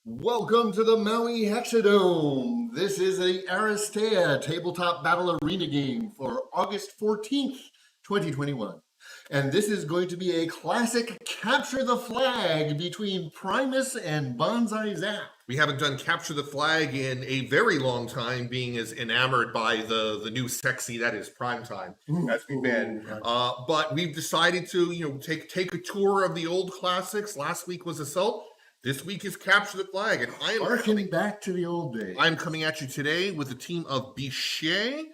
Welcome to the Maui Hexadome. This is a Aristeia tabletop battle arena game for August 14th, 2021. And this is going to be a classic capture the flag between Primus and Bonsai Zap. We haven't done capture the flag in a very long time, being as enamored by the new sexy that is primetime as we've been. But we've decided to take a tour of the old classics. Last week was Assault. This week is Capture the Flag, and I am harking back to the old days. I'm coming at you today with a team of Bichet,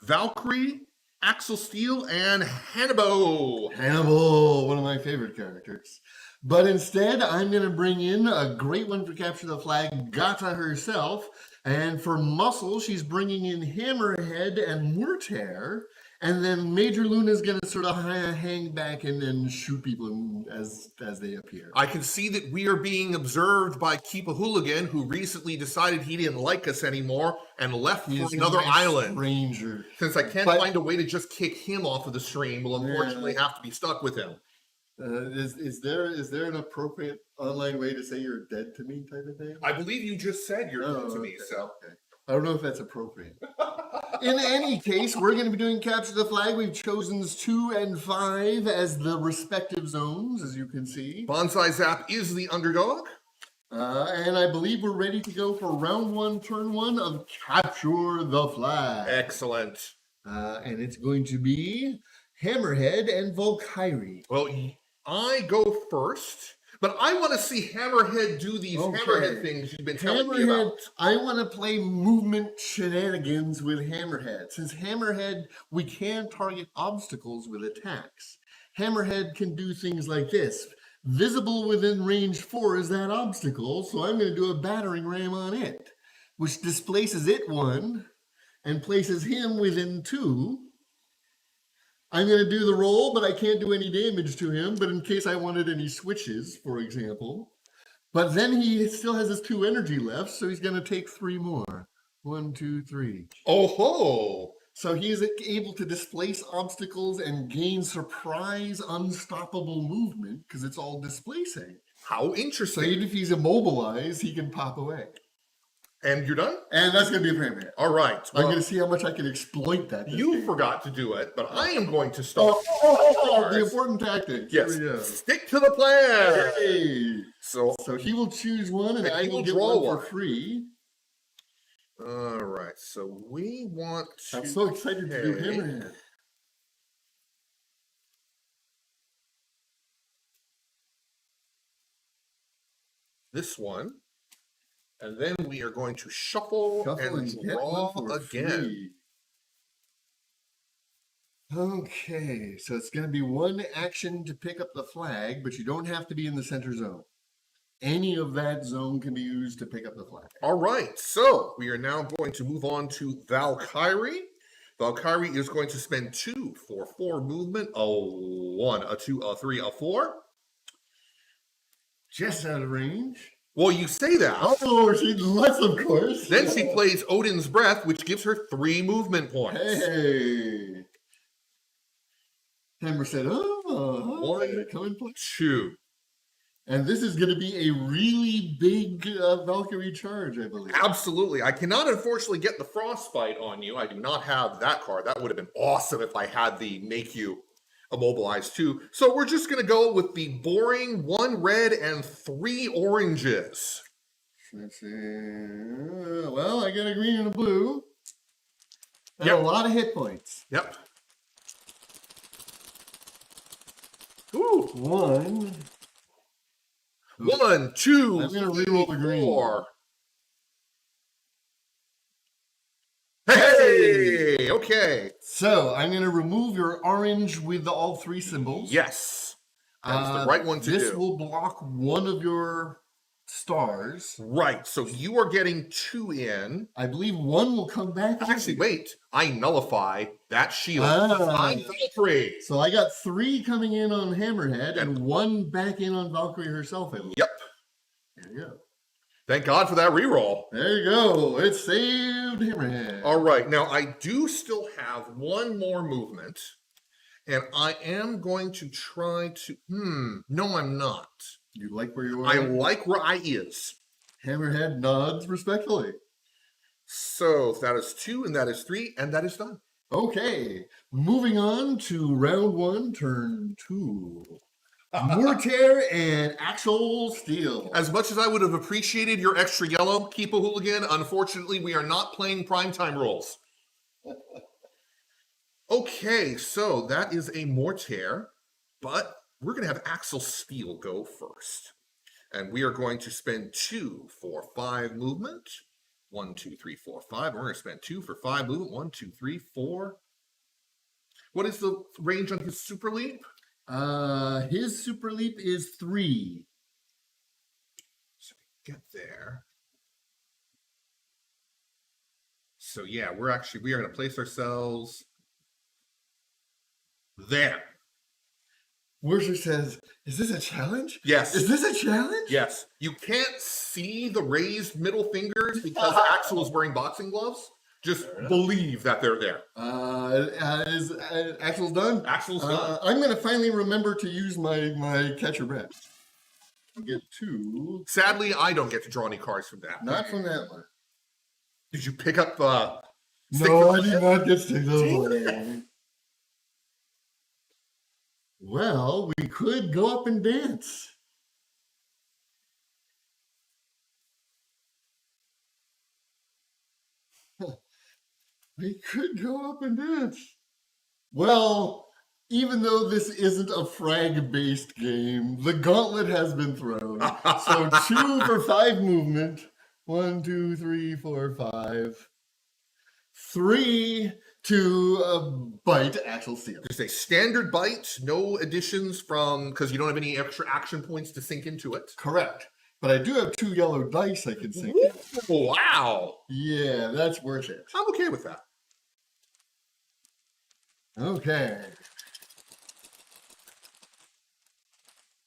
Valkyrie, Axel Steel, and Hannibal. Hannibal, one of my favorite characters. But instead, I'm going to bring in a great one for Capture the Flag, Gata herself. And for Muscle, she's bringing in Hammerhead and Mortar. And then Major Luna's going to sort of hang back and then shoot people as they appear. I can see that we are being observed by Keep a Hooligan, who recently decided he didn't like us anymore and left for another island. Stranger. Since I can't find a way to just kick him off of the stream, we'll unfortunately have to be stuck with him. Is there an appropriate online way to say you're dead to me type of thing? I believe you just said you're dead to me, so. Okay. I don't know if that's appropriate. In any case, we're going to be doing Capture the Flag. We've chosen 2 and 5 as the respective zones, as you can see. Bonsai Zap is the underdog. And I believe we're ready to go for round 1, turn 1 of Capture the Flag. Excellent. And it's going to be Hammerhead and Valkyrie. Well, I go first. But I want to see Hammerhead do these Hammerhead things you've been telling me about. I want to play movement shenanigans with Hammerhead. Since Hammerhead, we can target obstacles with attacks. Hammerhead can do things like this. Visible within range 4 is that obstacle, so I'm going to do a battering ram on it, which displaces it 1 and places him within 2. I'm going to do the roll, but I can't do any damage to him. But in case I wanted any switches, for example. But then he still has his 2 energy left, so he's going to take 3 more. 1, 2, 3. Oh ho! So he is able to displace obstacles and gain surprise, unstoppable movement because it's all displacing. How interesting! So even if he's immobilized, he can pop away. And you're done? And that's going to be a frame. All right. Well, I'm going to see how much I can exploit that. You forgot to do it, but I am going to start. The important tactic. Yes. Stick to the plan. Hey. So he will choose one, and I will draw one for free. All right. So we want to. I'm so excited to do Hammerhead. This one. And then we are going to shuffle and draw again. Okay, so it's going to be 1 action to pick up the flag, but you don't have to be in the center zone. Any of that zone can be used to pick up the flag. All right, so we are now going to move on to Valkyrie. Valkyrie is going to spend 2 for 4 movement. A 1, a 2, a 3, a 4. Just out of range. Well, you say that. Oh, she lets, of course. Then she plays Odin's Breath, which gives her 3 movement points. Hey. Hammer said, 1, come and play. 2. And this is going to be a really big Valkyrie charge, I believe. Absolutely. I cannot, unfortunately, get the Frostbite on you. I do not have that card. That would have been awesome if I had the Make You Immobilized too. So we're just going to go with the boring 1 red and 3 oranges. Let's see. Well, I got a green and a blue. And a lot of hit points. Yep. Ooh. 1. 1, 2, I'm going to reroll the green. 4. Hey! Okay. So I'm going to remove your orange with all 3 symbols. Yes. That's the right one to do. This will block 1 of your stars. Right. So you are getting 2 in. I believe 1 will come back. Actually, wait. I nullify that shield. I'm Valkyrie. So I got 3 coming in on Hammerhead and 1 back in on Valkyrie herself. Yep. There you go. Thank God for that reroll. There you go. It saved Hammerhead. All right. Now, I do still have 1 more movement. And I am going to try to... No, I'm not. You like where you are? I like where I is. Hammerhead nods respectfully. So that is 2, and that is 3, and that is done. Okay, moving on to round 1, turn 2. Mortar and Axel Steel. As much as I would have appreciated your extra yellow, Keep a Hooligan, unfortunately, we are not playing primetime roles. Okay, so that is a Mortar, but we're going to have Axel Steel go first. And we are going to spend 2 for 5 movement. 1, 2, 3, 4, 5. We're going to spend 2 for 5 movement. 1, 2, 3, 4. What is the range on his super leap? His super leap is 3. So we get there. So yeah, we are going to place ourselves there. Worcester says, "Is this a challenge? Yes. Is this a challenge?" Yes. You can't see the raised middle fingers because Axel is wearing boxing gloves. Just believe that they're there. Axel's done? Axel's done. I'm going to finally remember to use my catcher bet. I'll get 2. Sadly, I don't get to draw any cards from that. Not from that one. Did you pick up the... No, I did not get to. Well, we could go up and dance. We could go up and dance. Well, even though this isn't a frag-based game, the gauntlet has been thrown. So 2 for 5 movement. 1, 2, 3, 4, 5. 3 to bite Axel Steel. Just a standard bite, no additions from, because you don't have any extra action points to sink into it. Correct. But I do have 2 yellow dice I can sink in. Wow. Yeah, that's worth it. I'm okay with that. Okay.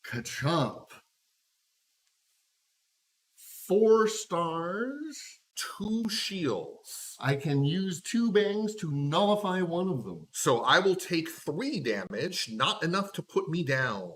Kachomp. 4 stars. 2 shields. I can use 2 bangs to nullify one of them. So I will take 3 damage, not enough to put me down.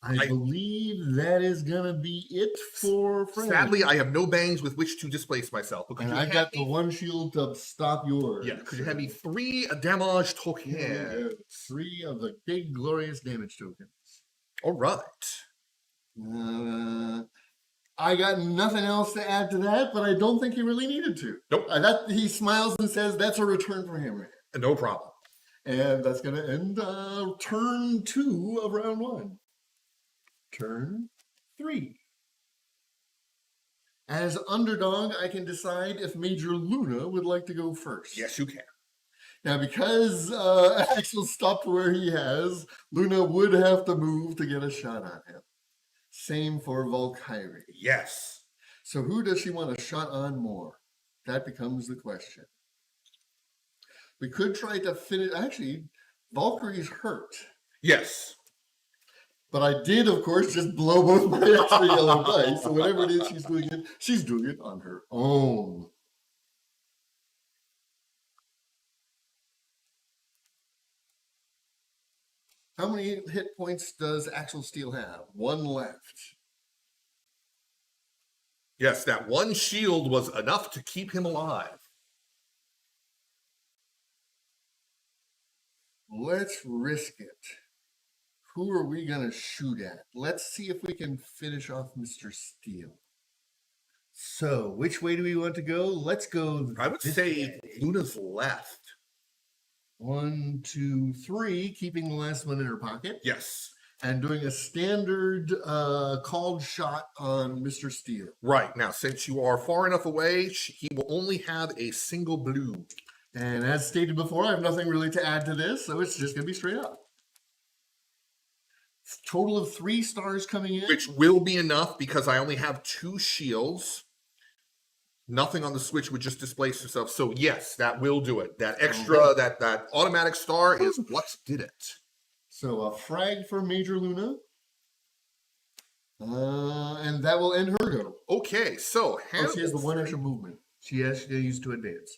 I believe that is going to be it for Frank. Sadly, I have no bangs with which to displace myself. And I got the 1 shield to stop yours. Yeah, could you have me 3 damage tokens? 3 of the big glorious damage tokens. All right. I got nothing else to add to that, but I don't think he really needed to. Nope. He smiles and says that's a return for Hammerhead. No problem. And that's going to end turn 2 of round 1. Turn 3. As underdog, I can decide if Major Luna would like to go first. Yes, you can. Now, because Axel stopped where he has, Luna would have to move to get a shot on him. Same for Valkyrie. Yes. So who does she want a shot on more? That becomes the question. We could try to finish. Actually, Valkyrie's hurt. Yes. But I did, of course, just blow both my extra yellow dice. So whatever it is she's doing it on her own. How many hit points does Axel Steel have? 1 left. Yes, that 1 shield was enough to keep him alive. Let's risk it. Who are we going to shoot at? Let's see if we can finish off Mr. Steel. So, which way do we want to go? Let's go. I would say Luna's left. 1, 2, 3, keeping the last one in her pocket. Yes. And doing a standard called shot on Mr. Steel. Right. Now, since you are far enough away, he will only have a single blue. And as stated before, I have nothing really to add to this, so it's just going to be straight up. Total of 3 stars coming in. Which will be enough because I only have 2 shields. Nothing on the switch would just displace yourself. So yes, that will do it. That extra, that automatic star is what did it. So a frag for Major Luna. And that will end her go. Okay, so she has the 1 extra movement. She has to use to advance.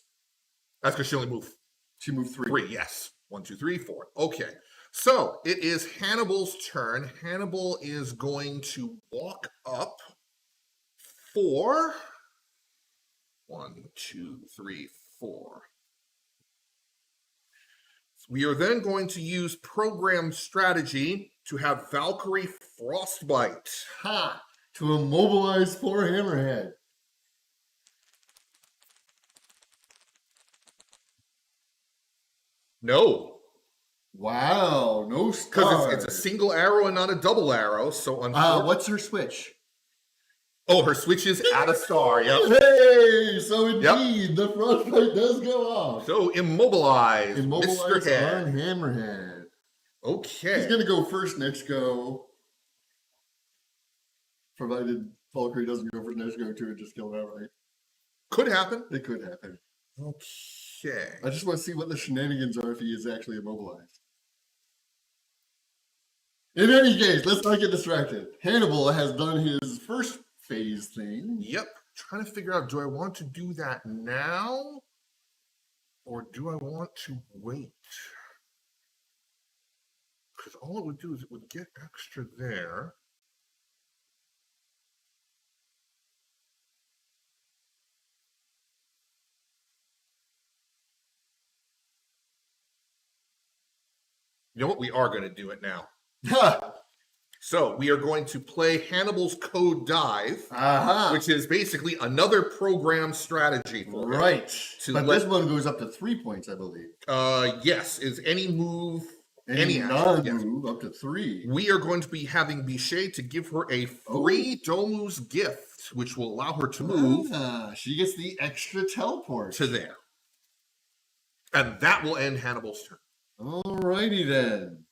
That's because she only moved. She moved 3. 3, yes. 1, 2, 3, 4. Okay. So it is Hannibal's turn. Hannibal is going to walk up 4. 1, 2, 3, 4. We are then going to use program strategy to have Valkyrie Frostbite. Ha! To immobilize 4 Hammerhead. No. Wow, no Because stars. it's a single arrow and not a double arrow. So unfortunately. What's her switch? Oh, her switch is add a star. Yep. Hey, so indeed, the frostbite does go off. So immobilize Immobilize Mr. Head. on Hammerhead. Okay. He's gonna go first next go. Provided Valkyrie doesn't go for next go too and just kill him outright. Could happen. It could happen. Okay. I just want to see what the shenanigans are if he is actually immobilized. In any case, let's not get distracted. Hannibal has done his first phase thing. Yep. Trying to figure out, do I want to do that now? Or do I want to wait? Because all it would do is it would get extra there. You know what? We are going to do it now. So we are going to play Hannibal's Code Dive, which is basically another program strategy for him. Right. But this one goes up to 3 points, I believe. Yes. Is any move, any non-move up to 3. We are going to be having Bichet to give her a free Domu's gift, which will allow her to move. She gets the extra teleport. To there. And that will end Hannibal's turn. Alrighty then.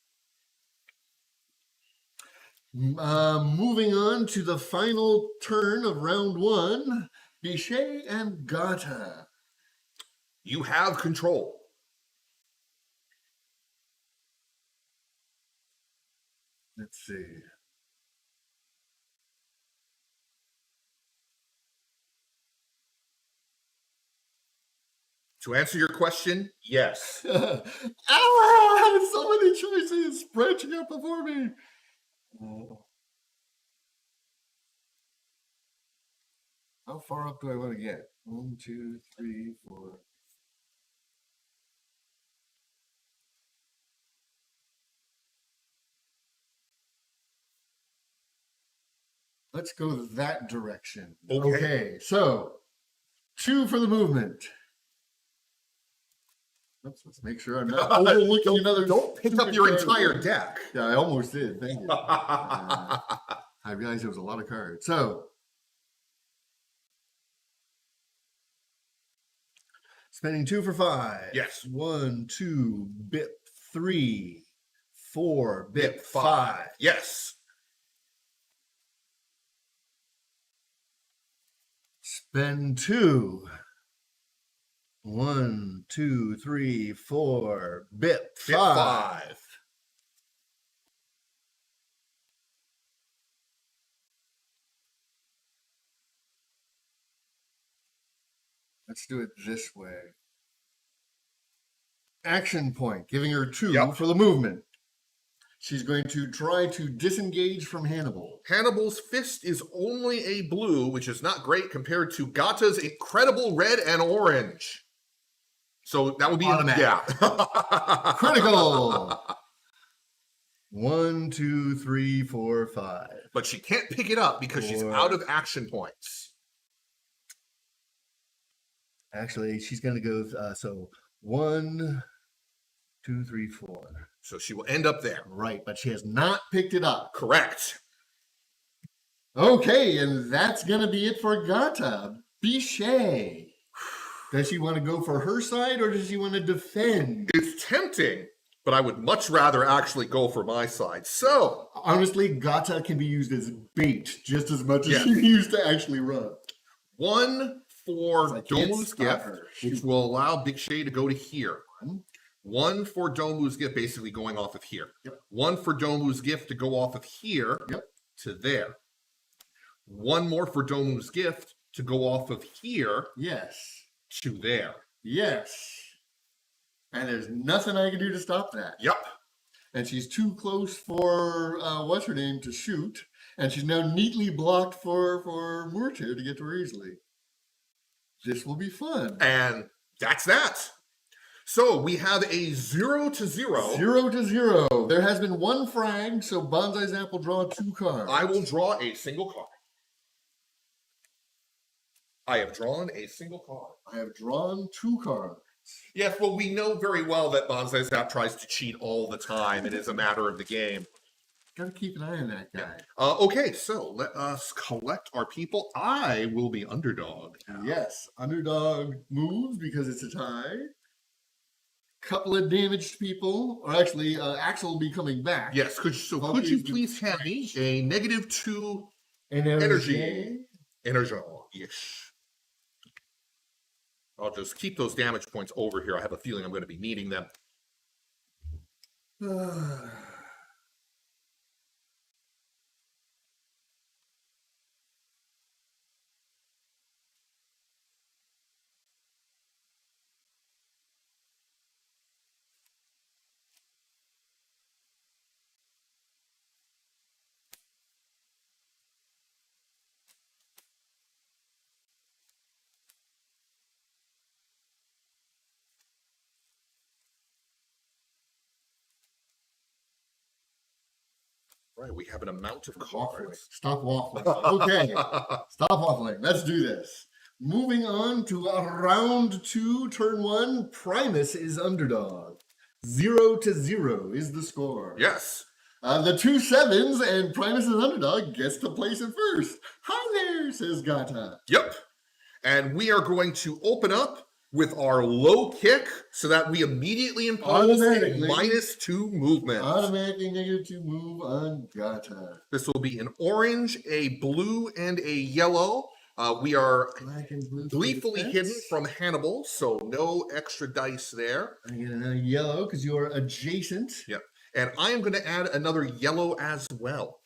Moving on to the final turn of round 1, Bichet and Gata. You have control. Let's see. To answer your question, yes. I have so many choices branching up before me. How far up do I want to get? 1, 2, 3, 4. Let's go that direction. Okay, so 2 for the movement. Let's make sure I'm not overlooking another. Don't pick up your entire deck. Yeah, I almost did. Thank you. I realized there was a lot of cards. So, spending 2 for 5. Yes. 1, 2, bit 3, 4, bit 5. 5. Yes. Spend 2. 1, 2, 3, 4, bit 5. Let's do it this way. Action point, giving her 2 for the movement. She's going to try to disengage from Hannibal. Hannibal's fist is only a blue, which is not great compared to Gata's incredible red and orange. So that would be automatic. Yeah. Critical. 1, 2, 3, 4, 5. But she can't pick it up because she's out of action points. Actually, she's going to go, so 1, 2, 3, 4. So she will end up there. Right, but she has not picked it up. Correct. Okay, and that's going to be it for Gata. Bichet. Does she want to go for her side or does she want to defend? It's tempting, but I would much rather actually go for my side. So, honestly, Gata can be used as bait just as much as she can be used to actually run. 1 for Domu's gift, which will allow Bichet to go to here. 1 for Domu's gift, basically going off of here. 1 for Domu's gift to go off of here to there. 1 more for Domu's gift to go off of here. To there. And there's nothing I can do to stop that. Yep. And she's too close for, what's her name, to shoot. And she's now neatly blocked for Murtir to get to her easily. This will be fun. And that's that. So we have a 0-0. 0-0. There has been one frag, so Bonsai Zap will draw 2 cards. I will draw a single card. I have drawn a single card. I have drawn 2 cards. Yes, well, we know very well that Bonsai Zap tries to cheat all the time. It is a matter of the game. Gotta keep an eye on that guy. Okay, so let us collect our people. I will be underdog. Yes, underdog moves because it's a tie. Couple of damaged people, or actually, Axel will be coming back. Yes, could you please hand me a -2 energy? Energy, yes. I'll just keep those damage points over here. I have a feeling I'm going to be needing them. Right, we have an amount of cards. Stop waffling. Okay, stop waffling. Let's do this. Moving on to round 2, turn 1. Primus is underdog. 0-0 is the score. Yes. The 2 sevens and Primus is underdog gets to place it first. Hi there, says Gata. Yep. And we are going to open up with our low kick so that we immediately impose a -2 movement. Automatically -2 move on Gata. This will be an orange, a blue, and a yellow. We are Black and blue gleefully hidden from Hannibal, so no extra dice there. I get another yellow because you're adjacent. Yep. And I am going to add another yellow as well.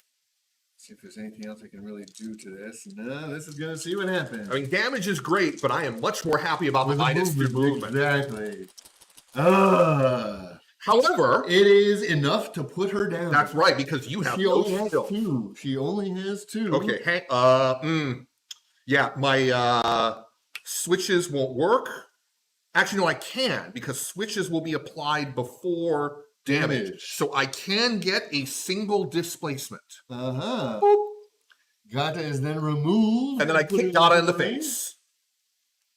See if there's anything else I can really do to this. No, this is going to see what happens. I mean, damage is great, but I am much more happy about the -2 movement. Exactly. However, it is enough to put her down. That's right, because you have no skill. She only has 2. Okay, yeah, my switches won't work. Actually, no, I can, because switches will be applied before damage. So I can get a single displacement. Boop. Gata is then removed. And then I kick Gata in the face.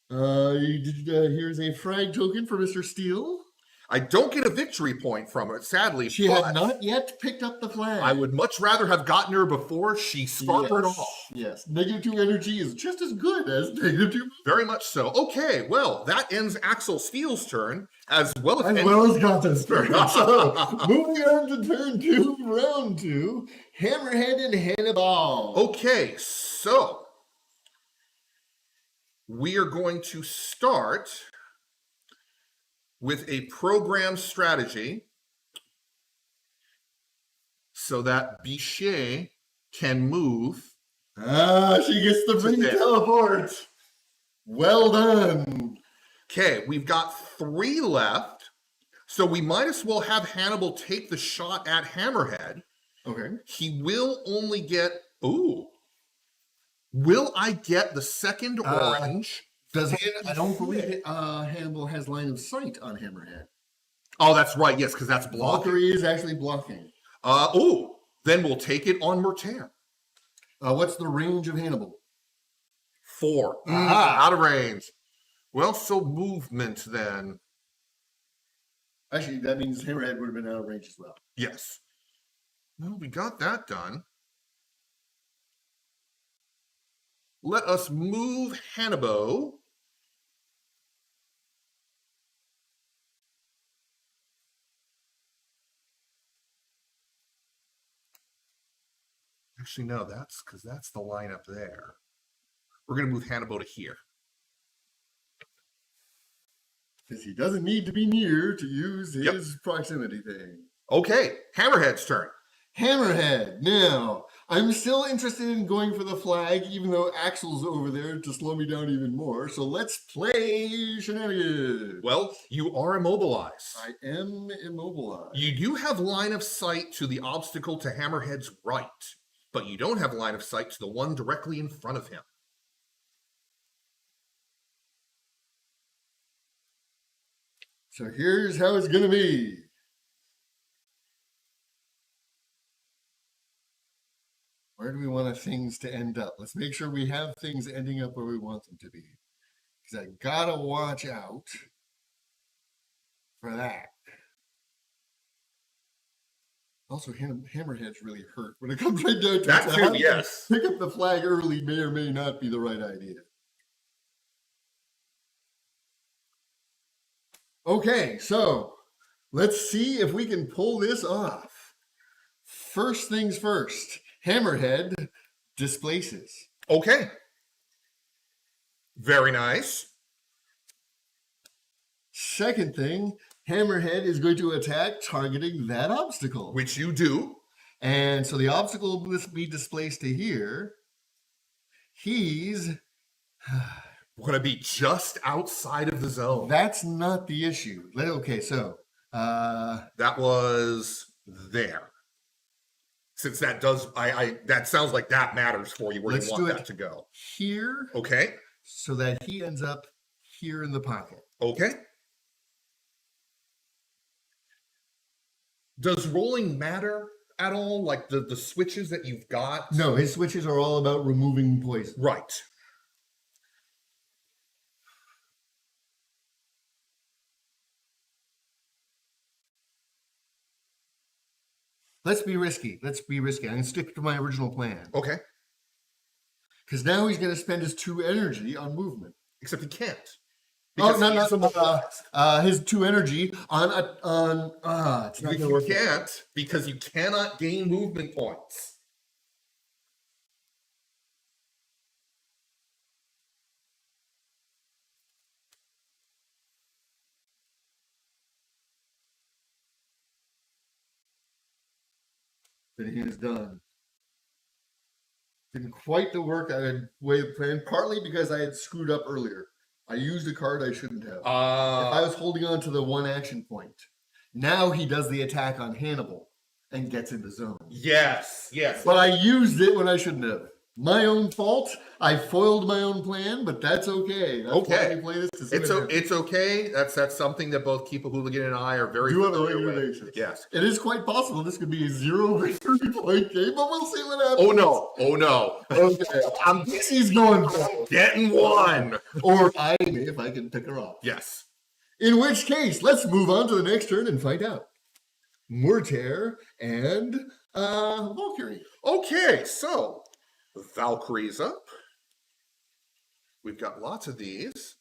Here's a frag token for Mr. Steele. I don't get a victory point from her, sadly. She had not yet picked up the flag. I would much rather have gotten her before she scuppered off. Yes, -2 energy is just as good as -2. Very much so. Okay, well, that ends Axel Steele's turn, as well as Gata's turn. So, moving on to turn 2, round 2, Hammerhead and Hannibal. Okay, so we are going to start with a program strategy so that Bichet can move. She gets the big teleport. Well done. Okay, we've got 3 left, so we might as well have Hannibal take the shot at Hammerhead. Okay. He will only get, will I get the second orange? I don't believe Hannibal has line of sight on Hammerhead. Oh, that's right. Yes, because that's blocking. Valkyrie is actually blocking. Then we'll take it on Murtir. What's the range of Hannibal? 4. Out of range. Well, so movement then. Actually, that means Hammerhead would have been out of range as well. Yes. Well, we got that done. Let us move Hannibal. Actually, no, that's because that's the lineup there. We're going to move Hannibal to here. Because he doesn't need to be near to use his proximity thing. Okay, Hammerhead's turn. Hammerhead. Now, I'm still interested in going for the flag, even though Axel's over there to slow me down even more. So let's play shenanigans. Well, you are immobilized. I am immobilized. You do have line of sight to the obstacle to Hammerhead's right. but you don't have line of sight to the one directly in front of him. So here's how it's going to be. Where do we want things to end up? Let's make sure we have things ending up where we want them to be. Because I gotta watch out for that. Also, hammerheads really hurt when it comes right down to That it. too, yes. Pick up the flag early may or may not be the right idea. Okay, so let's see if we can pull this off. First things first, hammerhead displaces. Okay. Very nice. Second thing, hammerhead is going to attack targeting that obstacle. Which you do. And so the obstacle will be displaced to here. He's... going to be just outside of the zone. That's not the issue. Okay, so... that was there. Since that does... that sounds like that matters for you, where you want that to go. Here. Okay. So that he ends up here in the pocket. Okay. Does rolling matter at all? Like the switches that you've got? No, his switches are all about removing poison. Right. Let's be risky. I'm going to stick to my original plan. Okay. Because now he's going to spend his 2 energy on movement. Except he can't. His 2 energy on it's not you can't, because you cannot gain movement points. Then he is done. Didn't quite the work I had planned, partly because I had screwed up earlier. I used a card I shouldn't have. If I was holding on to the 1 action point. Now he does the attack on Hannibal and gets in the zone. Yes, yes. But I used it when I shouldn't have. My own fault. I foiled my own plan, but that's okay. That's okay. Why we play this to it's okay. That's something that both Keeper Hooligan and I are very do on a familiar regular with. basis. Yes. It is quite possible this could be a 0 victory point game, but we'll see what happens. Oh no. Oh no. Okay. I'm he's going getting 1. Or I may if I can pick her off. Yes. In which case, let's move on to the next turn and find out. Mortair and Valkyrie. Okay, so Valkyrie's up. We've got lots of these.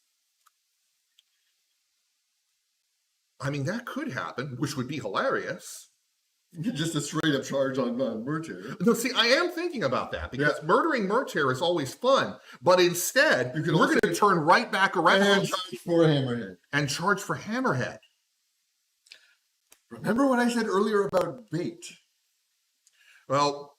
I mean, that could happen, which would be hilarious. Just a straight up charge on Mortair. No, see, I am thinking about that, because murdering Mortair is always fun, but instead, we're going to turn right back around and charge for Hammerhead. And charge for Hammerhead. Remember what I said earlier about bait? Well,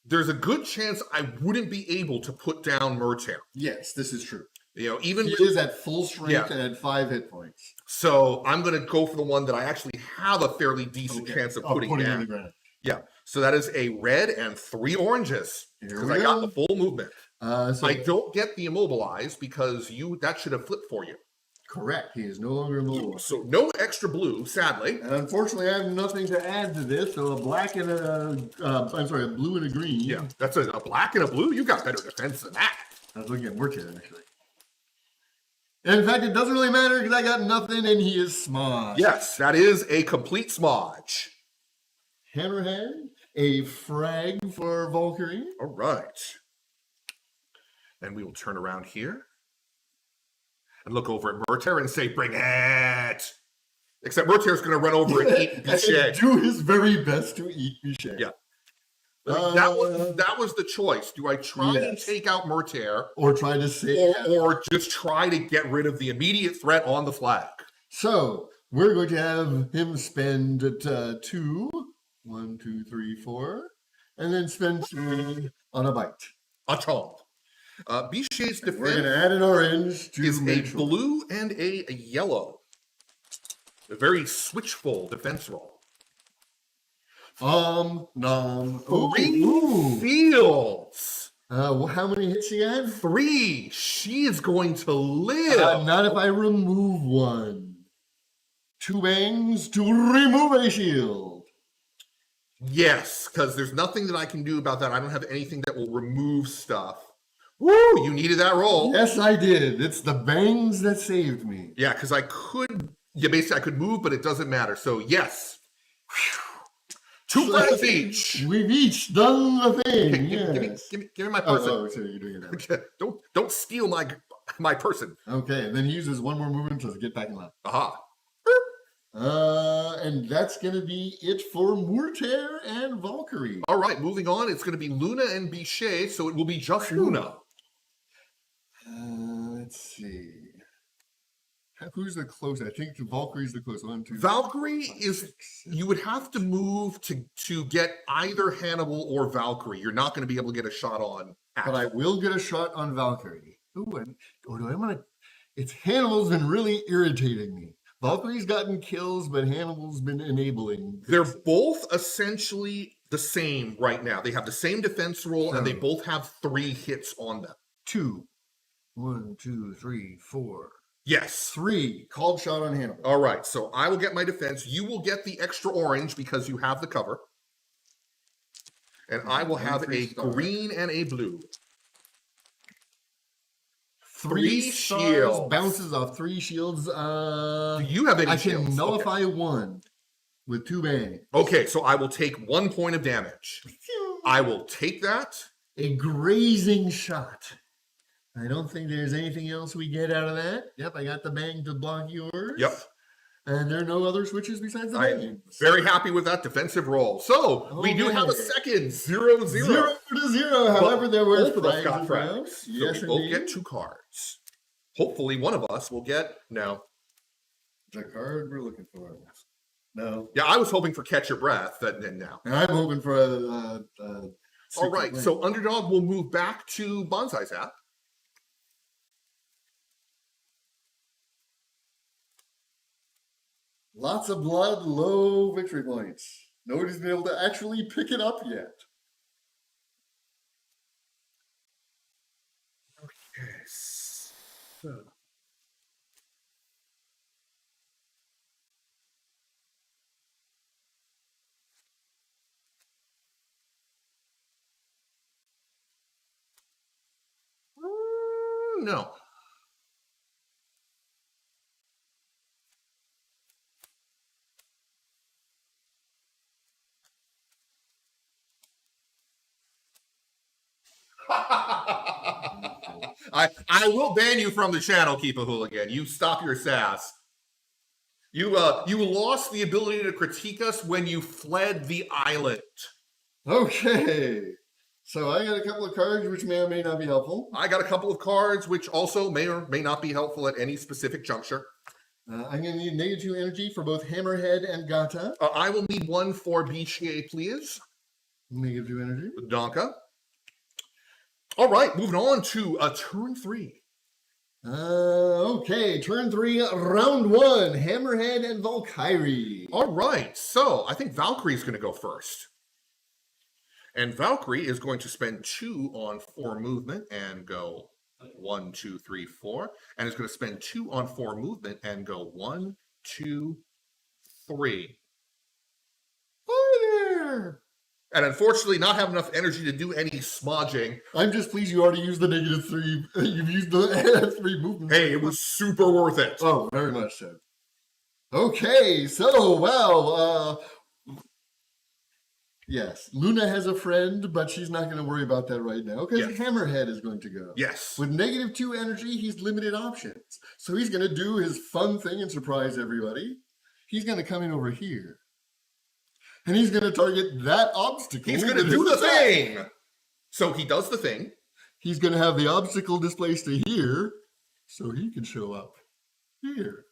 there's a good chance I wouldn't be able to put down Mortair. Yes, this is true. You know, even he is at full strength and at 5 hit points. So I'm going to go for the one that I actually have a fairly decent chance of putting down. On the ground. Yeah. So that is a red and 3 oranges, because I got the full movement. So I don't get the immobilized because that should have flipped for you. Correct. He is no longer immobile. So no extra blue, sadly. And unfortunately, I have nothing to add to this. So a black and a blue and a green. Yeah, that's a black and a blue. You got better defense than that. I was looking at Mortair, actually. And in fact, it doesn't really matter because I got nothing and he is smudged. Yes, that is a complete smudge. Hammerhead, a frag for Valkyrie. All right. And we will turn around here and look over at Mortair and say, bring it. Except Mortair's going to run over and eat Bichet. Do his very best to eat Bichet. Yeah. That was the choice. Do I try and take out Mortair, or try to save, or just try to get rid of the immediate threat on the flag? So we're going to have him spend 2, 1, 2, 3, 4, and then spend 3 on a bite. A chomp. Bichet's defense. We're going to add an orange to is a blue and a yellow. A very switchful defense roll. Nom. Three fields. How many hits you got? 3. She is going to live. Not if I remove one. 2 bangs to remove a shield. Yes, because there's nothing that I can do about that. I don't have anything that will remove stuff. Woo! You needed that roll. Yes, I did. It's the bangs that saved me. Yeah, because I could. Yeah, basically I could move, but it doesn't matter. So yes. 2 friends each. We've each done the thing. Give me my person. Oh, so you're doing it now. Okay, don't steal my person. Okay, and then he uses one more movement to get back in line. Aha. And that's going to be it for Mortaire and Valkyrie. All right, moving on. It's going to be Luna and Bichet, so it will be just Luna. Let's see. Who's the closest? I think Valkyrie's the closest. 1, 2. Valkyrie 5, is. 6, 7. You would have to move to get either Hannibal or Valkyrie. You're not going to be able to get a shot on. But I will get a shot on Valkyrie. It's Hannibal's been really irritating me. Valkyrie's gotten kills, but Hannibal's been enabling. They're both essentially the same right now. They have the same defense roll, and they both have 3 hits on them. 2. 1, 2, 3, 4. Yes. 3. Called shot on Hannibal. All right, so I will get my defense. You will get the extra orange because you have the cover. And I will have a green and a blue. 3 shields. Bounces off 3 shields. Do you have any I shields? can nullify 1 with 2 bangs. Okay, so I will take 1 point of damage. I will take that. A grazing shot. I don't think there's anything else we get out of that. Yep, I got the bang to block yours. Yep. And there are no other switches besides the I'm bangs. very happy with that defensive roll. So we do have a second 0-0. 0-0. However, there were both of us got frags. frags. So Yes, we both indeed. get 2 cards. Hopefully one of us will get The card we're looking for. No. Yeah, I was hoping for Catch Your Breath, and now. And I'm hoping for a All right, so Underdog will move back to Bonsai Zap. Lots of blood, low victory points. Nobody's been able to actually pick it up yet. Okay, so. No. I will ban you from the channel, Keep a Hooligan. You stop your sass. You lost the ability to critique us when you fled the island. Okay. So I got a couple of cards which may or may not be helpful. I got a couple of cards which also may or may not be helpful at any specific juncture. I'm going to need -2 energy for both Hammerhead and Gata. I will need 1 for Bichier, please. -2 energy. Donka. All right, moving on to turn 3. Okay, turn 3, round 1, Hammerhead and Valkyrie. All right, so I think Valkyrie is going to go first. And Valkyrie is going to spend 2 on 4 movement and go 1, 2, 3, 4. And is going to spend 2 on 4 movement and go 1, 2, 3. Hi there. And unfortunately, not have enough energy to do any smudging. I'm just pleased you already used the -3. You've used the 3 movements. Hey, it was super worth it. Oh, very much so. Okay, so, wow. Yes, Luna has a friend, but she's not going to worry about that right now because Yes. Hammerhead is going to go. Yes. With -2 energy, he's limited options. So he's going to do his fun thing and surprise everybody. He's going to come in over here. And he's going to target that obstacle. He's going to do the thing. So he does the thing. He's going to have the obstacle displaced to here, so he can show up here.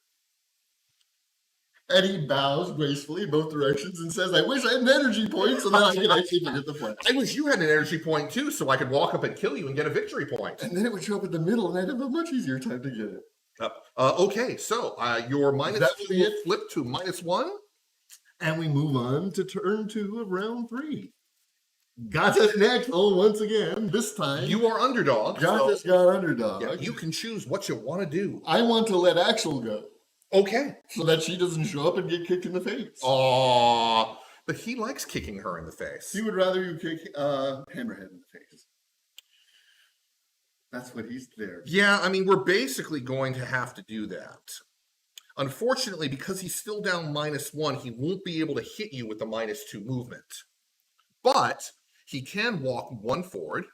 And he bows gracefully in both directions and says, I wish I had an energy point so that I can actually forget the plan. I wish you had an energy point too, so I could walk up and kill you and get a victory point. And then it would show up in the middle, and I'd have a much easier time to get it. Okay, so your That would be it? flip to -1. And we move on to turn 2 of round 3. Gata's next. Oh, once again, this time. You are underdog. Gata's got underdog. Yeah, you can choose what you want to do. I want to let Axel go. Okay. So that she doesn't show up and get kicked in the face. Aww. But he likes kicking her in the face. He would rather you kick Hammerhead in the face. That's what he's there. Yeah, I mean, we're basically going to have to do that. Unfortunately, because he's still down -1, he won't be able to hit you with the -2 movement. But he can walk 1 forward.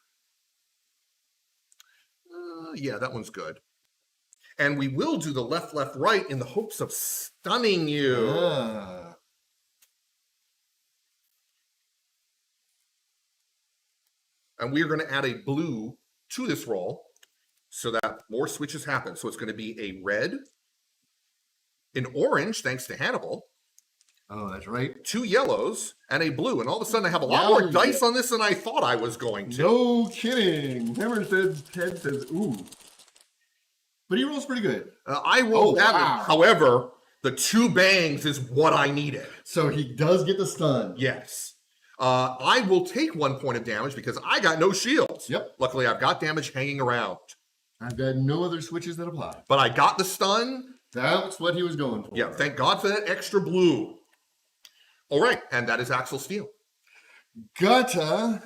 Yeah, that one's good. And we will do the left, left, right in the hopes of stunning you. And we are going to add a blue to this roll so that more switches happen. So it's going to be a red, an orange, thanks to Hannibal. Oh, that's right. 2 yellows, and a blue. And all of a sudden, I have a lot more dice on this than I thought I was going to. No kidding. Hammerhead's head says, ooh. But he rolls pretty good. I rolled that one. However, the 2 bangs is what I needed. So he does get the stun. Yes. I will take 1 point of damage because I got no shields. Yep. Luckily, I've got damage hanging around. I've got no other switches that apply. But I got the stun. That's what he was going for. Yeah, thank God for that extra blue. All right, and that is Axel's steal. Gata.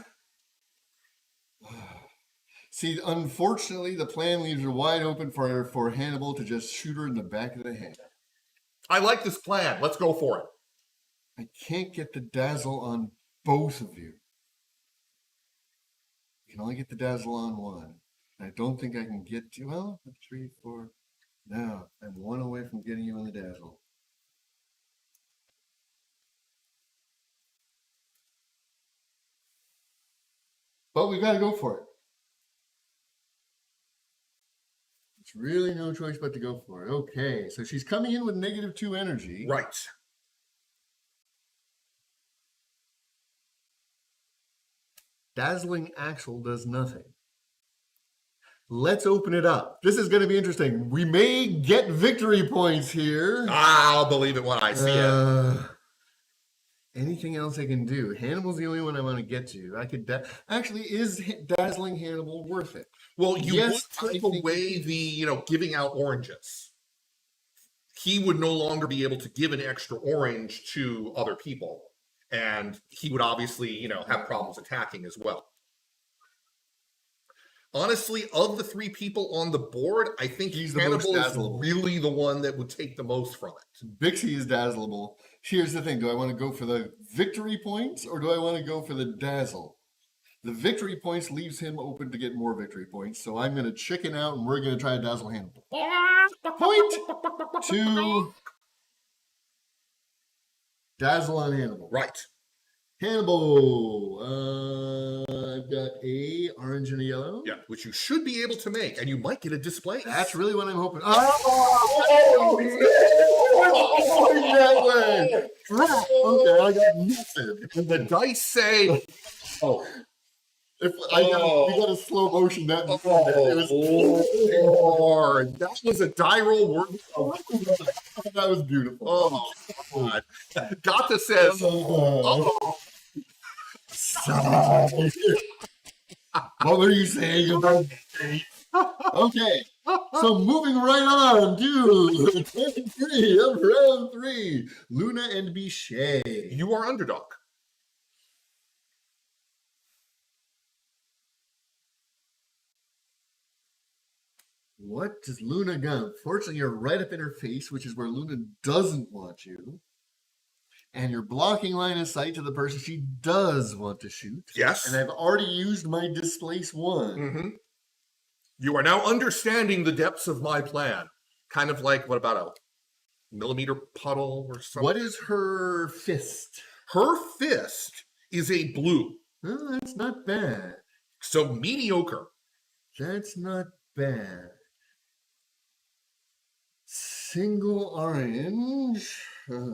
See, unfortunately, the plan leaves her wide open for Hannibal to just shoot her in the back of the head. I like this plan. Let's go for it. I can't get the dazzle on both of you. You can only get the dazzle on one. I don't think I can get to, well, 3, 4. No, I'm 1 away from getting you on the dazzle. But we've got to go for it. It's really no choice but to go for it. Okay, so she's coming in with -2 energy. Right. Dazzling Axel does nothing. Let's open it up. This is going to be interesting. We may get victory points here. I'll believe it when I see it. Anything else I can do? Hannibal's the only one I want to get to. I could actually, is dazzling Hannibal worth it? Well, you would take away the, giving out oranges. He would no longer be able to give an extra orange to other people. And he would obviously, have problems attacking as well. Honestly, of the 3 people on the board, I think Hannibal is really the one that would take the most from it. Bixie is dazzleable. Here's the thing. Do I want to go for the victory points or do I want to go for the dazzle? The victory points leaves him open to get more victory points. So I'm going to chicken out and we're going to try to dazzle Hannibal. Point 2. Dazzle on Hannibal. Right. Hannibal. I've got a orange and a yellow. Yeah, which you should be able to make, and you might get a display. That's really what I'm hoping. That way. Okay, I got nothing. And the dice say, we got a slow motion. That was a die roll worth. That was beautiful. Oh, God. Gata says, what were you saying about Okay, so moving right on to 23 of round 3, Luna and Bichet. You are underdog. What does Luna got? Fortunately, you're right up in her face, which is where Luna doesn't want you. And you're blocking line of sight to the person she does want to shoot. Yes. And I've already used my displace 1. Mm-hmm. You are now understanding the depths of my plan. Kind of like, what about a millimeter puddle or something? What is her fist? Her fist is a blue. Oh, that's not bad. So mediocre. That's not bad. Single orange.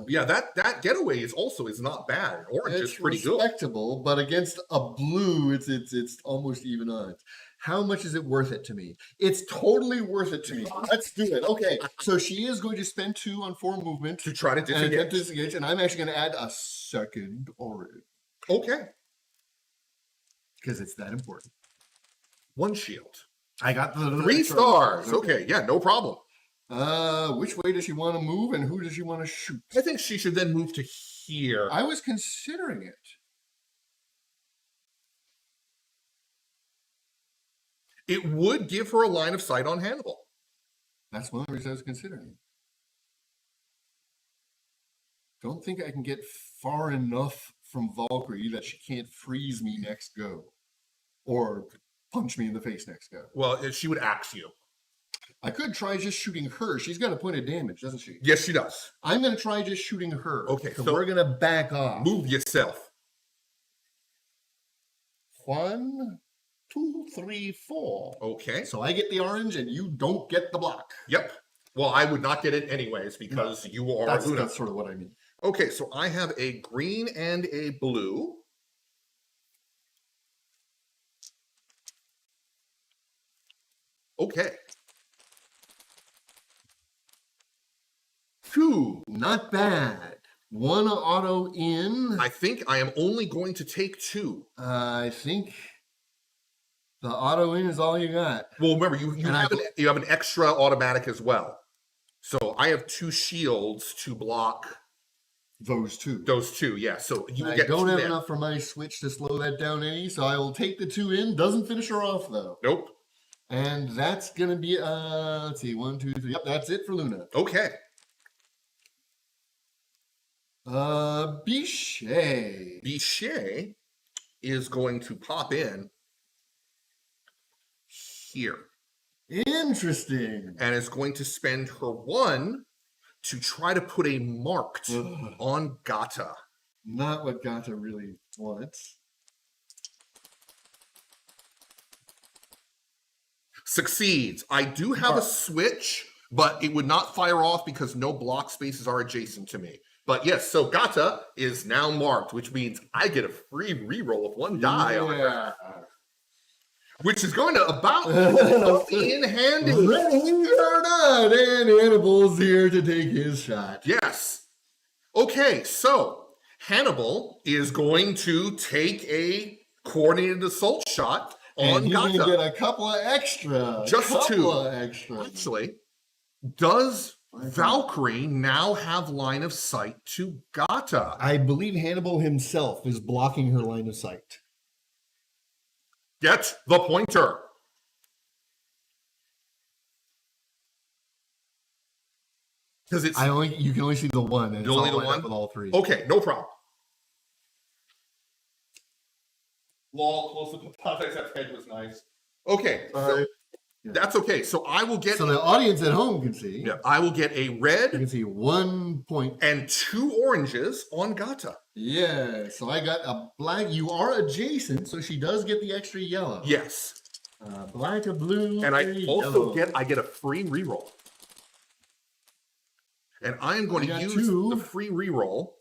Yeah, that getaway is not bad. Orange is pretty good. Respectable, but against a blue, it's almost even odds. How much is it worth it to me? It's totally worth it to me. Let's do it. Okay, so she is going to spend 2 on 4 movement To try to and attempt to disengage. disengage, and I'm actually going to add a second orange Okay. because it's that important. 1 shield. I got the 3 extra stars. Okay, yeah, no problem. Which way does she want to move, and who does she want to shoot? I think she should then move to here. I was considering it. It would give her a line of sight on Hannibal. That's one of the reasons I was considering it. Don't think I can get far enough from Valkyrie that she can't freeze me next go. Or punch me in the face next go. Well, she would axe you. I could try just shooting her. She's got a point of damage, doesn't she? Yes, she does. I'm going to try just shooting her. Okay, so so we're going to back off. Move yourself. 1, 2, 3, 4. Okay. So I get the orange and you don't get the block. Yep. Well, I would not get it anyways because you are Luna. That's sort of what I mean. Okay, so I have a green and a blue. Okay. 2, not bad. 1 auto in. I think I am only going to take 2. I think the auto in is all you got. Well, remember, you have an extra automatic as well. So I have 2 shields to block Those 2. those 2. Yeah, so you will I get don't 2 have in. enough for my switch to slow that down any, so I will take the 2 in. Doesn't finish her off though. Nope. And that's gonna be let's see, 1, 2, 3. Yep, that's it for Luna. Okay. Bichet. Bichet is going to pop in here. Interesting. And is going to spend her 1 to try to put a marked on Gata. Not what Gata really wants. Succeeds. I do have a switch, but it would not fire off because no block spaces are adjacent to me. But yes, so Gata is now marked, which means I get a free reroll of 1 die on her. Which is going to about be in handy. Ready or not, and Hannibal's here to take his shot. Yes. Okay, so Hannibal is going to take a coordinated assault shot on and Gata. You get a couple of extra. Just 2. Extra. Actually, does Valkyrie now have line of sight to Gata? I believe Hannibal himself is blocking her line of sight. Get the pointer. Because it's you can only see the 1, and it's only all the lined up 1? with all 3. Okay, no problem. Lol, close to the context that head was nice. Okay, so that's okay. So I will get. So the audience at home can see. Yeah, I will get a red. You can see 1 point and 2 oranges on Gata. Yeah, so I got a black. You are adjacent, so she does get the extra yellow. Yes. Black, a blue, and I also yellow. get a free reroll. And I am going to use the free reroll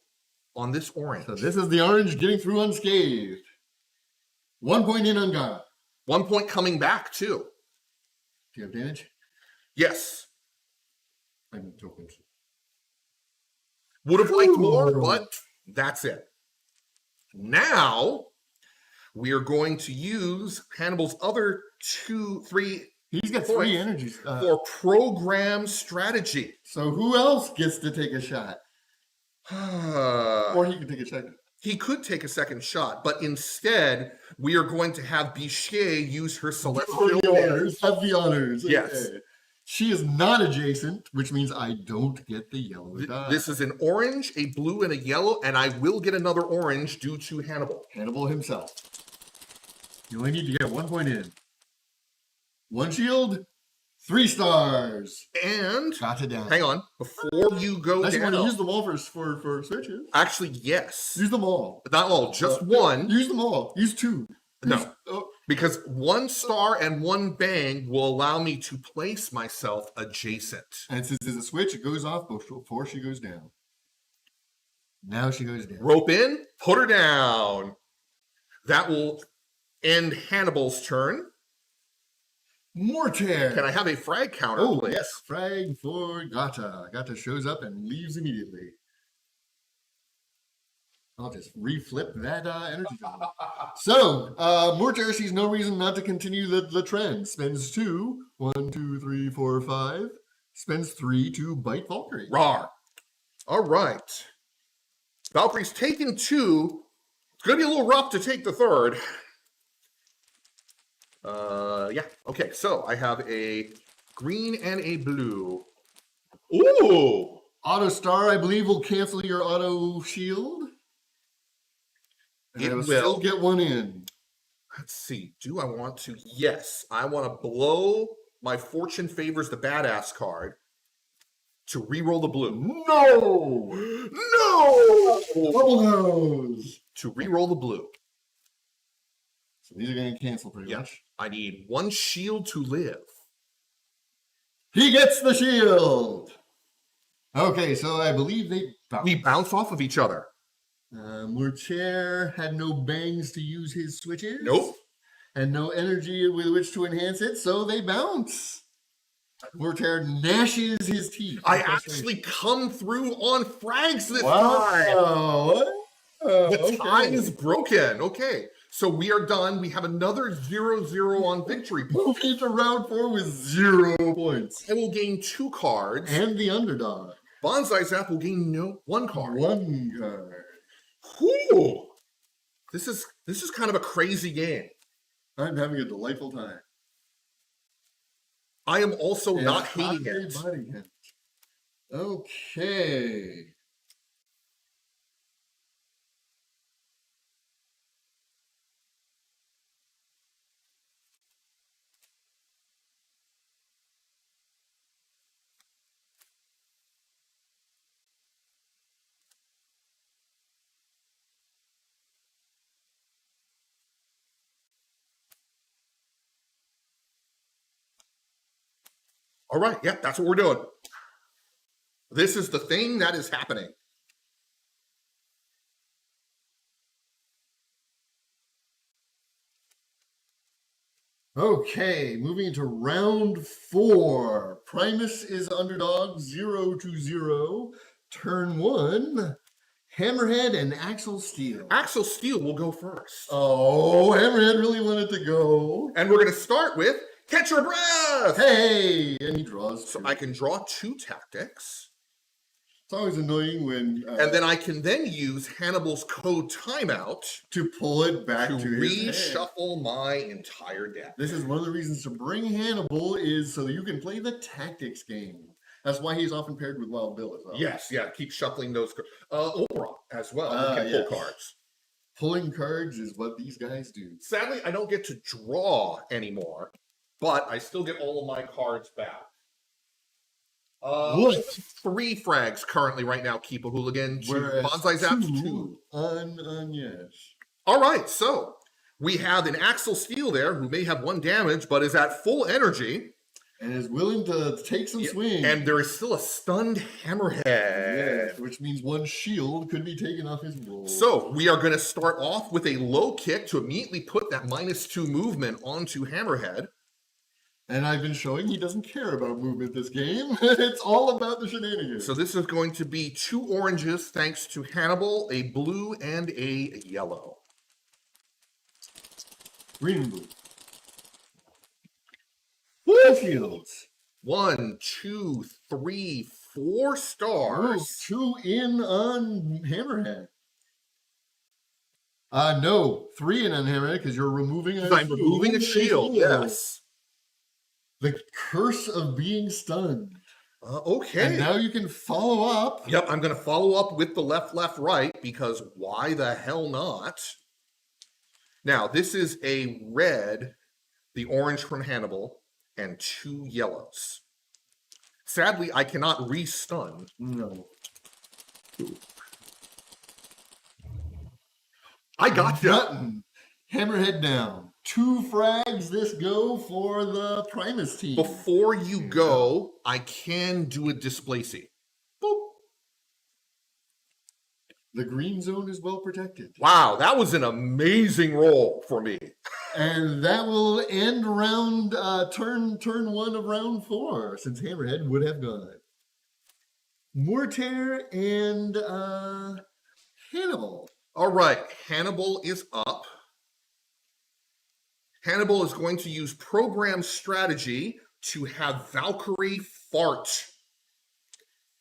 on this orange. So this is the orange getting through unscathed. 1 point in on Gata. 1 point coming back too. Do you have damage? Yes. I need tokens. Would have liked more, but that's it. Now we are going to use Hannibal's other 2, 3. He's got 3 energies for program strategy. So who else gets to take a shot? Or he can take a second. He could take a second shot, but instead we are going to have Bichet use her celestial honors. Have the honors. Yes. Okay. She is not adjacent, which means I don't get the yellow die. This is an orange, a blue, and a yellow, and I will get another orange due to Hannibal. Hannibal himself. You only need to get 1 point in. 1 shield, 3 stars. And Got it down. Hang on, before you go Unless down. you want to use them all for switches. Actually, yes. Use them all. Not all, just 1. Use them all. Use 2. No. Because 1 star and 1 bang will allow me to place myself adjacent. And since there's a switch, it goes off before she goes down. Now she goes down. Rope in, put her down. That will end Hannibal's turn. Mortar. Can I have a frag counter, Oh, please? yes. Frag for Gata. Gata shows up and leaves immediately. I'll just reflip that energy zone. So, Mortar sees no reason not to continue the trend. Spends 2. 1, 2, 3, 4, 5. Spends 3 to bite Valkyrie. Rawr. All right. Valkyrie's taken 2. It's going to be a little rough to take the 3rd. Yeah. Okay, so I have a green and a blue. Ooh! Auto Star, I believe, will cancel your auto shield. And It I will. still get one in. Let's see. Do I want to? Yes. I want to blow my Fortune Favors the Badass card to re-roll the blue. No! No! Double nose! To re-roll the blue. So these are going to cancel pretty Yeah. much. I need 1 shield to live. He gets the shield! Okay, so I believe they bounce. We bounce off of each other. Mortier had no bangs to use his switches. Nope. And no energy with which to enhance it, so they bounce. Mortier gnashes his teeth. I actually come through on frags this time. Wow. The tie is broken. Okay. So we are done. We have another 0-0 on victory. Moving to round 4 with 0 points. I will gain 2 cards. And the underdog. Bonsai Zap will gain 1 card. 1 card. Whew. This is kind of a crazy game. I'm having a delightful time. I am also And not hating hotly it. Okay. All right. Yeah, that's what we're doing. This is the thing that is happening. Okay, moving into round 4. Primus is underdog 0-0. Turn 1. Hammerhead and Axel Steel. Axel Steel will go first. Oh, Hammerhead really wanted to go. And we're going to start with Catch Your Breath. Hey! And he draws 2. So I can draw 2 tactics. It's always annoying when... and then I can then use Hannibal's code timeout to pull it back to his hand. reshuffle my entire deck. This is one of the reasons to bring Hannibal is so you can play the tactics game. That's why he's often paired with Wild Bill as well. Yes, yeah, keep shuffling those cards. Oberon as well. You can pull cards. Pulling cards is what these guys do. Sadly, I don't get to draw anymore, but I still get all of my cards back. What? 3 frags currently right now, Keep a Hooligan. Whereas Bonsai Zap's 2. 2 on yes. All right, so we have an Axel Steel there who may have 1 damage, but is at full energy. And is willing to take some swing. And there is still a stunned Hammerhead. Yes, which means 1 shield could be taken off his roll. So we are going to start off with a low kick to immediately put that -2 movement onto Hammerhead. And I've been showing he doesn't care about movement this game. It's all about the shenanigans. So this is going to be 2 oranges thanks to Hannibal, a blue, and a yellow. Green and blue. 4 shields. 1, 2, 3, 4 stars. 2 in on Hammerhead. No, 3 in on Hammerhead because you're removing a I'm removing a shield, yes. The curse of being stunned. Okay. And now you can follow up. Yep, I'm going to follow up with the left, left, right, because why the hell not? Now, this is a red, the orange from Hannibal, and 2 yellows. Sadly, I cannot re-stun. No. I got you. Button. Hammerhead down. 2 frags this go for the Primus team. Before you go, I can do a Displacy. Boop. The green zone is well protected. Wow, that was an amazing roll for me. And that will end round turn one of round 4, since Hammerhead would have gone. Mortar and Hannibal. All right, Hannibal is up. Hannibal is going to use program strategy to have Valkyrie fart.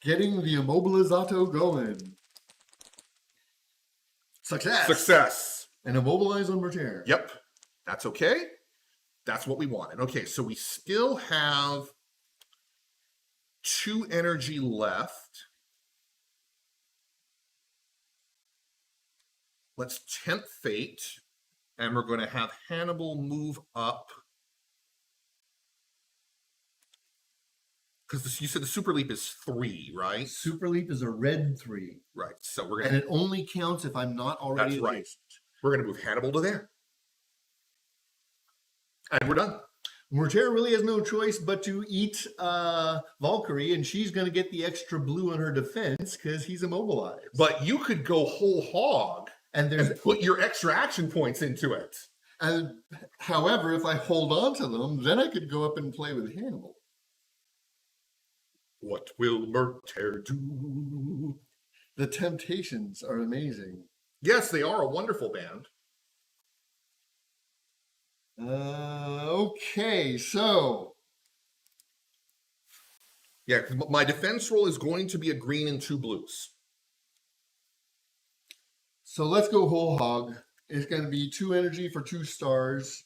Getting the immobilizato going. Success. Success. And immobilize on Mortar. Yep, that's okay. That's what we wanted. Okay, so we still have 2 energy left. Let's tempt fate, and we're going to have Hannibal move up. Because you said the super leap is 3, right? Super leap is a red 3. Right. So we're And gonna. it only counts if I'm not already That's right. adjacent. We're gonna move Hannibal to there, and we're done. Mortar really has no choice but to eat Valkyrie, and she's going to get the extra blue on her defense because he's immobilized. But you could go whole hog And there's and put your extra action points into it. and however, if I hold on to them, then I could go up and play with Hannibal. What will Mortar do? The Temptations are amazing. Yes, they are a wonderful band. Okay, so Yeah, my defense roll is going to be a green and 2 blues. let's go whole hog. It's going to be 2 energy for 2 stars,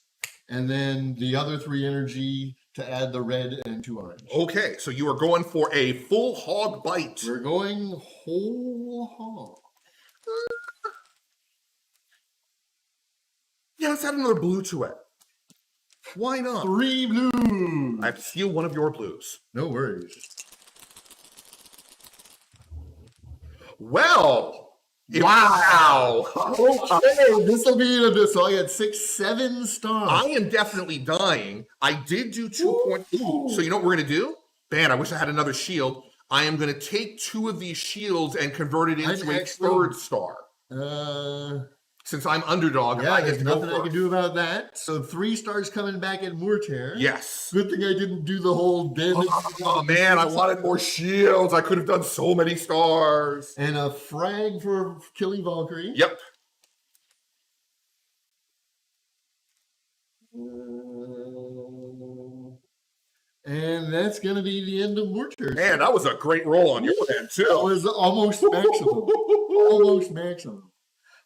and then the other 3 energy to add the red and 2 orange. Okay, so you are going for a full hog bite. We're going whole hog. Yeah, let's add another blue to it. Why not? 3 blues. I have to steal one of your blues. No worries. Well, wow. Okay, this will be so I got 6, 7 stars. I am definitely dying. I did do 2 points. So you know what we're going to do? Man, I wish I had another shield. I am going to take 2 of these shields and convert it into a 3rd star. Since I'm underdog, yeah, I get there's to go nothing I can first. do about that. So 3 stars coming back at Mortar. Yes. Good thing I didn't do the whole damage. Oh man, I wanted more shields. I could have done so many stars. And a frag for killing Valkyrie. Yep. And that's going to be the end of Mortar. Man, that was a great roll on your end, That too. was almost maximum. Almost maximum.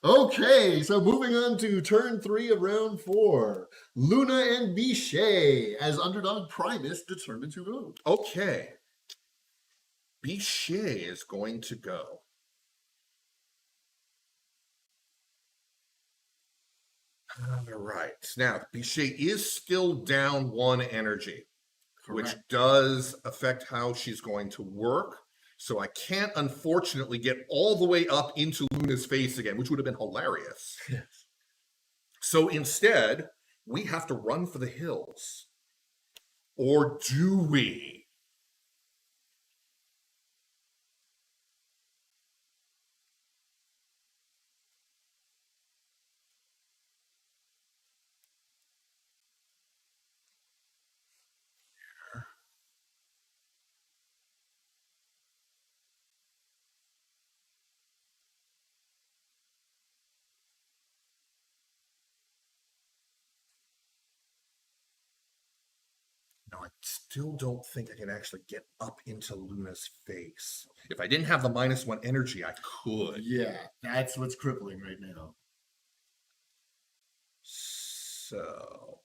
Okay, so moving on to turn 3 of round 4. Luna and Bichet as underdog Primus determined to vote. Okay. Bichet is going to go. All right. Now, Bichet is still down 1 energy, which Correct. does affect how she's going to work. So I can't, unfortunately, get all the way up into Luna's face again, which would have been hilarious. Yes. So instead, we have to run for the hills. Or do we? Now, I still don't think I can actually get up into Luna's face. If I didn't have the -1 energy, I could. Yeah, that's what's crippling right now. So.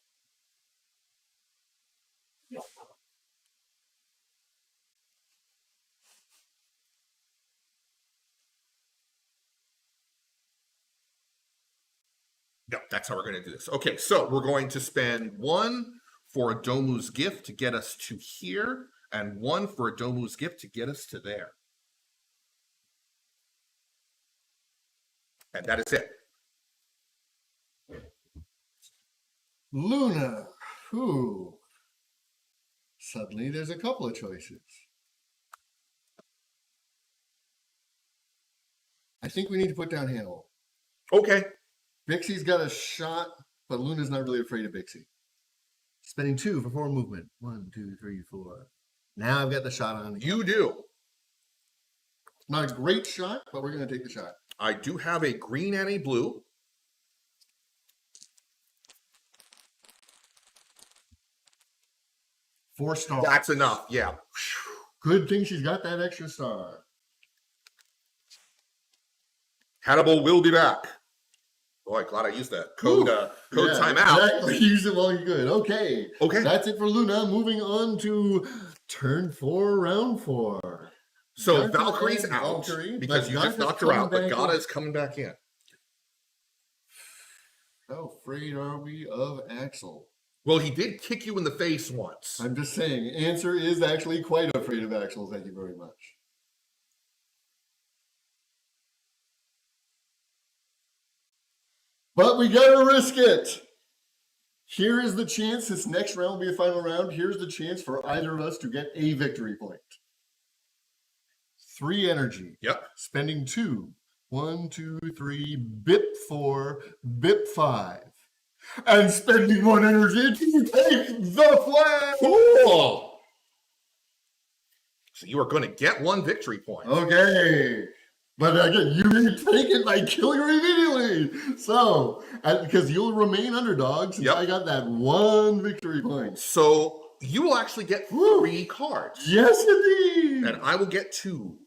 No, that's how we're going to do this. Okay, so we're going to spend 1 for a Domu's gift to get us to here, and 1 for a Domu's gift to get us to there. And that is it. Luna. Whew. Suddenly there's a couple of choices. I think we need to put down Hannibal. Okay. Bixie's got a shot, but Luna's not really afraid of Bixie. Spending 2 for 4 movement. 1, 2, 3, 4. Now I've got the shot on. You do. Not a great shot, but we're going to take the shot. I do have a green and a blue. Four stars. That's enough, yeah. Good thing she's got that extra star. Hannibal will be back. Boy, glad I used that. Code timeout. Exactly. Use it while you're good. Okay. Okay. That's it for Luna. Moving on to turn 4, round 4. So Gata Valkyrie's and out Valkyrie, because you just Gata's knocked her out, but coming back Gata in. is coming back in. How afraid are we of Axel? Well, he did kick you in the face once. I'm just saying, Answer is actually quite afraid of Axel. Thank you very much. But we gotta risk it. Here is the chance. This next round will be a final round. Here's the chance for either of us to get a victory point. 3 energy. Yep. Spending 2. 1, 2, 3. BIP 4. BIP 5. And spending 1 energy to take the flag. Cool. So you are going to get 1 victory point. Okay. But again, you can take it by killing her immediately. So, because you'll remain underdog since I got that 1 victory point. So you will actually get 3 cards. Yes, indeed. And I will get 2.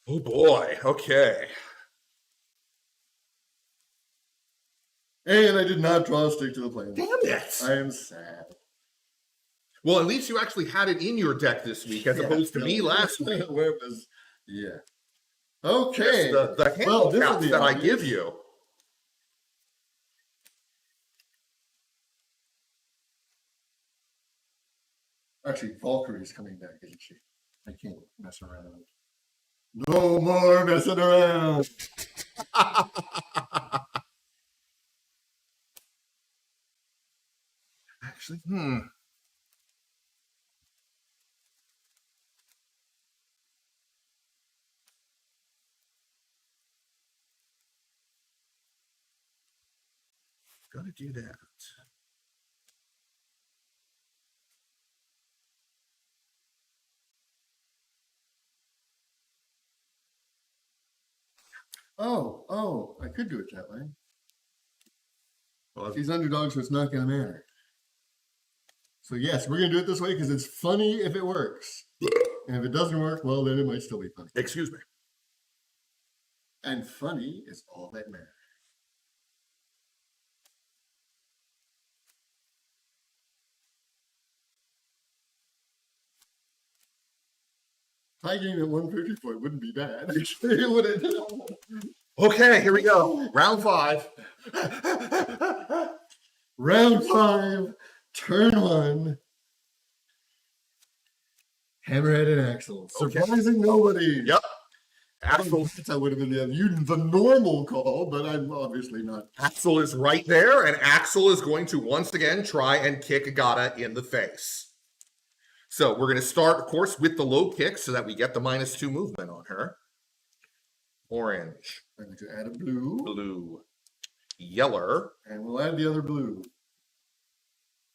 Oh boy. Okay. And I did not draw a stick to the plane. Damn it. I am sad. Well, at least you actually had it in your deck this week as opposed to me last week. Where it was, Okay. Yes, the handicaps that I give you. Actually, Valkyrie's coming back, isn't she? I can't mess around. No more messing around. Actually, Gotta do that. Oh, I could do it that way. Well, He's underdog, so it's not going to matter. So yes, we're going to do it this way because it's funny if it works. And if it doesn't work, well, then it might still be funny. excuse me. And funny is all that matters. Tie game at 150 point wouldn't be bad. Actually, would it? Okay, here we go. Round 5. Round 5, turn 1. Hammerhead and Axel. Surprising nobody. Yep. Axel, I would have been the normal call, but I'm obviously not. Axel is right there, and Axel is going to once again try and kick Agata in the face. So we're going to start, of course, with the low kick so that we get the -2 movement on her. Orange. I'm going to add a blue. Blue. Yeller. And we'll add the other blue.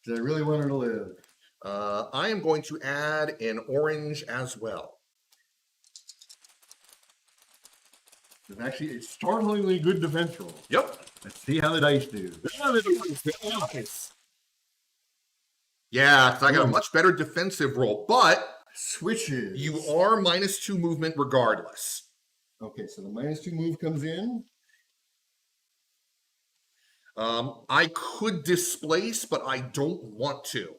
Because I really want her to live. I am going to add an orange as well. It's actually a startlingly good defense roll. Yep. Let's see how the dice do. Yeah, I got a much better defensive roll, but Switches. you are -2 movement regardless. Okay, so the -2 move comes in. I could displace, but I don't want to.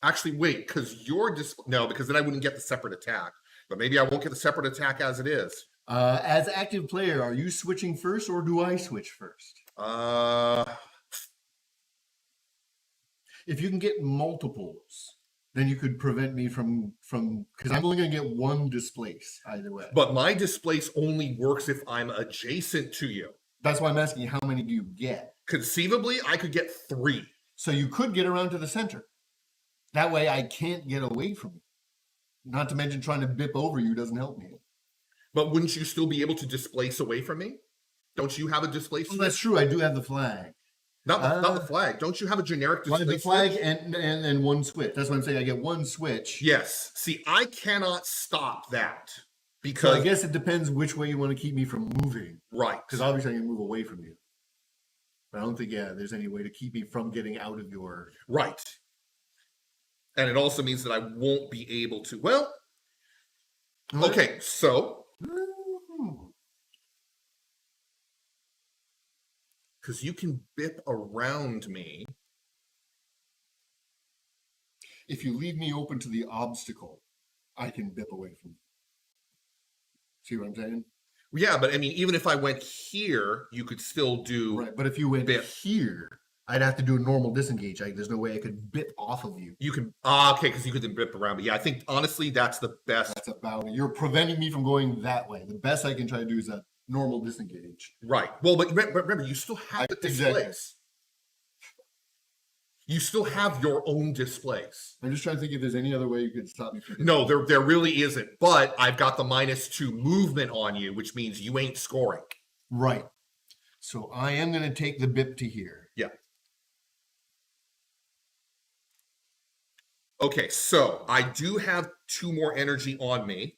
Actually, wait, because you're no, because then I wouldn't get the separate attack. But maybe I won't get the separate attack as it is. As active player, are you switching first or do I switch first? If you can get multiples, then you could prevent me from because I'm only going to get 1 displace either way. But my displace only works if I'm adjacent to you. That's why I'm asking you, how many do you get? Conceivably, I could get 3. So you could get around to the center. That way I can't get away from you. Not to mention trying to bip over you doesn't help me. But wouldn't you still be able to displace away from me? Don't you have a displace Well, switch? that's true. I do have the flag. Not the flag. Don't you have a generic Well, display the flag switch? and one switch. That's what I'm saying. I get one switch. Yes. See, I cannot stop that So because I guess it depends which way you want to keep me from moving. right. Because obviously I can move away from you. But I don't think, there's any way to keep me from getting out of your... Right. And it also means that I won't be able to. Well, okay, so because you can bip around me. If you leave me open to the obstacle, I can bip away from you. See what I'm saying? Yeah, but I mean, even if I went here, you could still do Right, but if you went bip. here, I'd have to do a normal disengage. There's no way I could bip off of you. You can okay, because you could then bip around. But yeah, I think honestly that's the best. That's about it. You're preventing me from going that way. The best I can try to do is a normal disengage. Right. Well, but remember, you still have the displays. Exactly. You still have your own displays. I'm just trying to think if there's any other way you could stop me from No, there really isn't. But I've got the -2 movement on you, which means you ain't scoring. Right. So I am going to take the bip to here. Yeah. Okay, so I do have 2 more energy on me.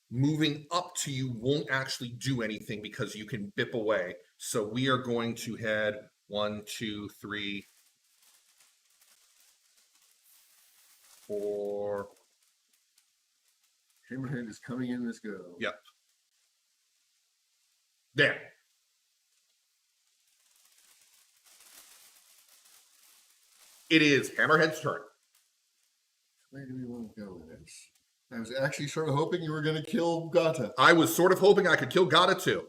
Moving up to you won't actually do anything because you can bip away. So we are going to head 1, 2, 3, 4. Hammerhead is coming in. Let's go. Yep. There. It is Hammerhead's turn. Where do we want to go with this? I was actually sort of hoping you were going to kill Gata. I was sort of hoping I could kill Gata too.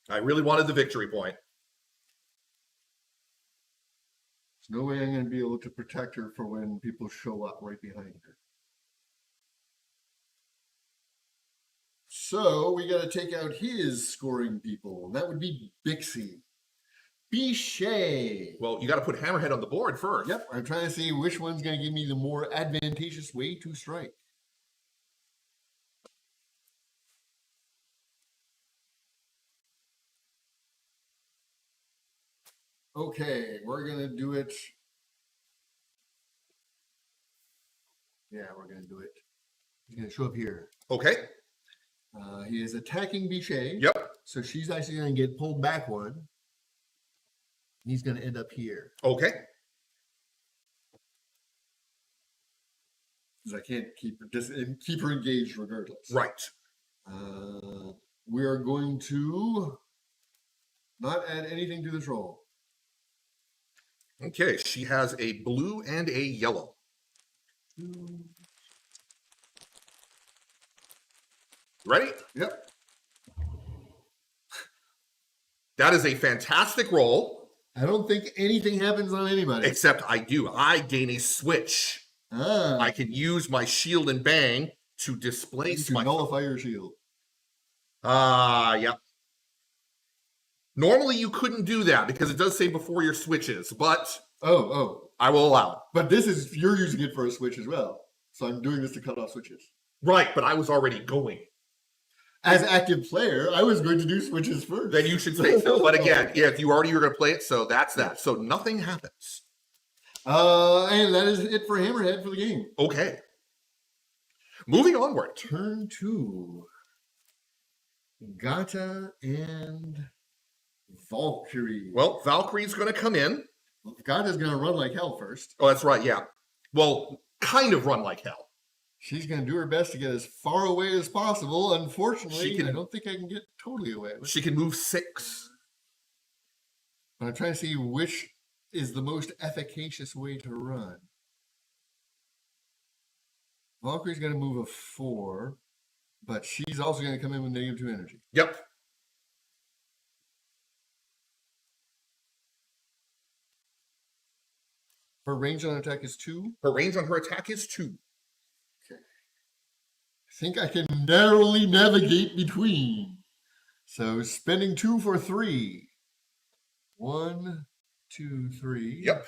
I really wanted the victory point. There's no way I'm going to be able to protect her for when people show up right behind her. So we got to take out his scoring people. That would be Bixie. Bichet. Well, you got to put Hammerhead on the board first. Yep, I'm trying to see which one's going to give me the more advantageous way to strike. Okay, we're going to do it. Yeah, we're going to do it. He's going to show up here. Okay. He is attacking Bichet. Yep. So she's actually going to get pulled back one. He's going to end up here. Okay. Because I can't keep her engaged regardless. Right. We are going to not add anything to this roll. Okay, she has a blue and a yellow. Ready? Yep. That is a fantastic roll. I don't think anything happens on anybody. Except I do. I gain a switch. I can use my shield and bang to displace to nullify your shield. Yep. Normally you couldn't do that because it does say before your switches, but I will allow it. But this is, you're using it for a switch as well. So I'm doing this to cut off switches. Right, but I was already going. As active player, I was going to do switches first. Then you should say so. But again, yeah, if you already were going to play it, so that's that. So nothing happens. And that is it for Hammerhead for the game. Okay. Moving onward. Turn 2. Gata and Valkyrie. Well, Valkyrie's going to come in. Gata's going to run like hell first. Oh, that's right, yeah. Well, kind of run like hell. She's going to do her best to get as far away as possible. Unfortunately, I don't think I can get totally away. She can move 6. But I'm trying to see which is the most efficacious way to run. Valkyrie's going to move a 4, but she's also going to come in with -2 energy. Yep. Her range on attack is 2. Her range on her attack is 2. Okay. I think I can narrowly navigate between. So spending 2 for 3. 1, 2, 3. Yep.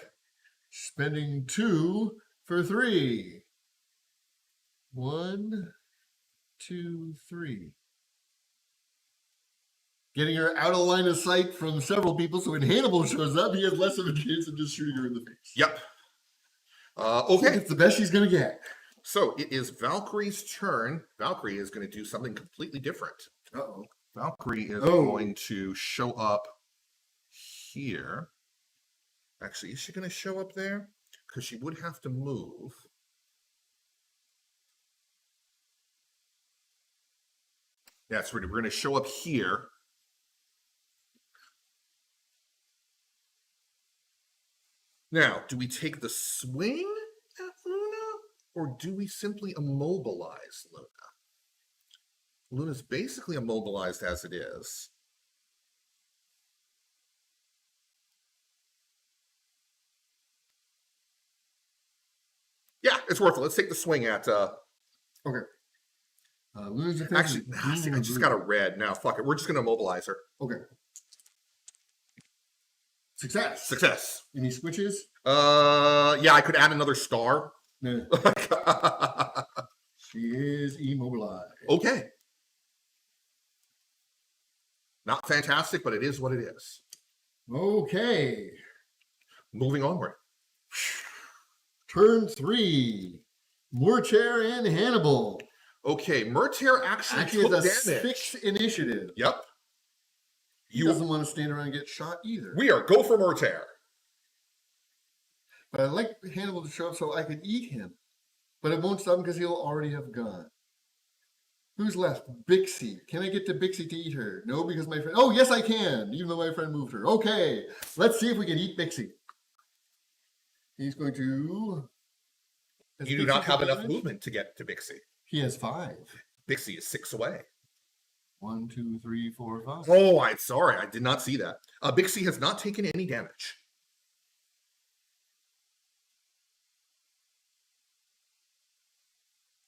Spending 2 for 3. 1, 2, 3. Getting her out of line of sight from several people, so when Hannibal shows up, he has less of a chance of just shooting her in the face. Yep. I Okay. think it's the best she's going to get. So it is Valkyrie's turn. Valkyrie is going to do something completely different. Uh-oh. Valkyrie is going to show up here. Actually, is she going to show up there? Because she would have to move. That's right. We're going to show up here. Now, do we take the swing at Luna, or do we simply immobilize Luna? Luna's basically immobilized as it is. Yeah, it's worth it. Let's take the swing at... Okay. Luna's Actually, I just got a red. Now, fuck it. We're just going to immobilize her. Okay. Success. Success. Any switches? Yeah, I could add another star. No. She is immobilized. Okay. Not fantastic, but it is what it is. Okay. Moving onward. Turn 3. Morchair and Hannibal. Okay, Murtier actually took has a damage. 6 initiative. Yep. He doesn't want to stand around and get shot either. We are go for Murtier. But I'd like Hannibal to show up so I could eat him. But it won't stop him because he'll already have gone. Who's left? Bixie. Can I get to Bixie to eat her? No, because my friend... Oh, yes, I can, even though my friend moved her. Okay, let's see if we can eat Bixie. He's going to... You do not have enough movement to get to Bixie. He has 5. Bixie is 6 away. 1, 2, 3, 4, 5. Oh, I'm sorry. I did not see that. Bixie has not taken any damage.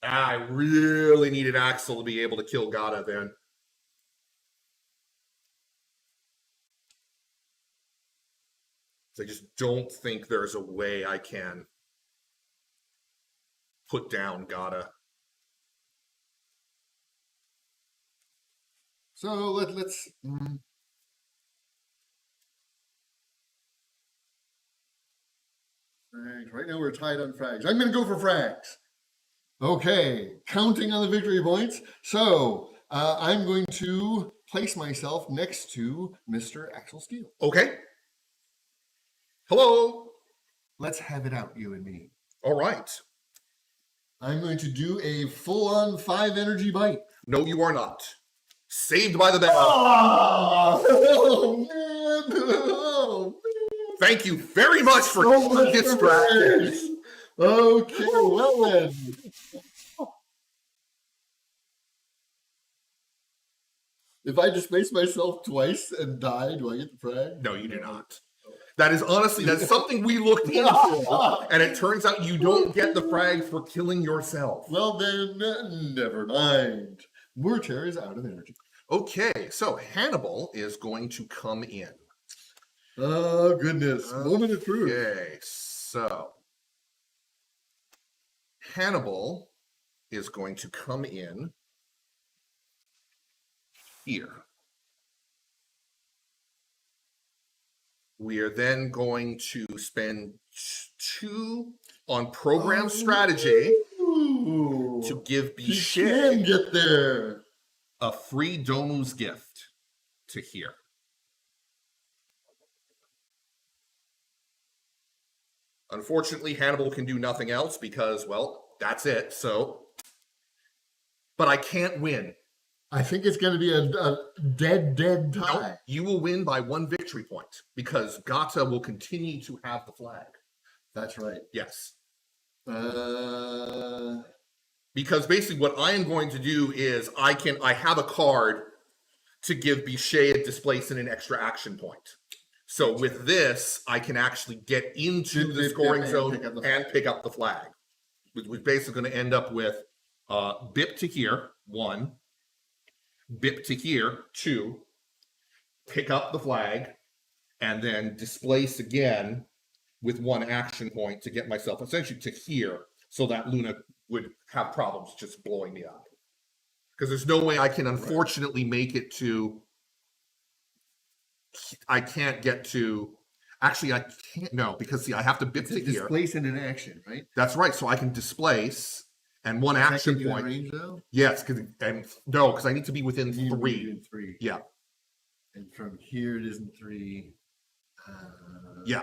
I really needed Axel to be able to kill Gata then. I just don't think there's a way I can put down Gata. So let's frags. Right now we're tied on frags. I'm going to go for frags. Okay, counting on the victory points. So I'm going to place myself next to Mr. Axel Steele. Okay. Hello. Let's have it out, you and me. All right. I'm going to do a full-on 5 energy bite. No, you are not. Saved by the bell. Oh, man. Oh, man. Thank you very much for distracting. Okay, well then. If I displace myself twice and die, do I get the frag? No, you do not. That is honestly, that's something we looked into, and it turns out you don't get the frag for killing yourself. Well then, never mind. Morchair is out of energy. Okay, so Hannibal is going to come in. Oh, goodness. Moment of truth. Okay, so Hannibal is going to come in here. We are then going to spend 2 on program strategy to give He can get there. a free Domu's gift to here. Unfortunately, Hannibal can do nothing else because, well, that's it. So, but I can't win. I think it's going to be a dead tie. Nope. You will win by 1 victory point because Gata will continue to have the flag. That's right. Yes. Uh, Because basically what I am going to do is I have a card to give Bichet a displace and an extra action point. So with this, I can actually get into the scoring zone and pick up the flag. We're basically going to end up with Bip to here, 1. Bip to here, 2. Pick up the flag, and then displace again with one action point to get myself essentially to here, so that Luna would have problems just blowing me up. Because there's no way I can unfortunately make it to. I can't get to. Actually, I can't. No, because see, I have to bip to here. Displace in an action, right? That's right. So I can displace and one action point. Range, though? Yes, because I need to be within 3. Within 3. Yeah. And from here it isn't 3. Yeah.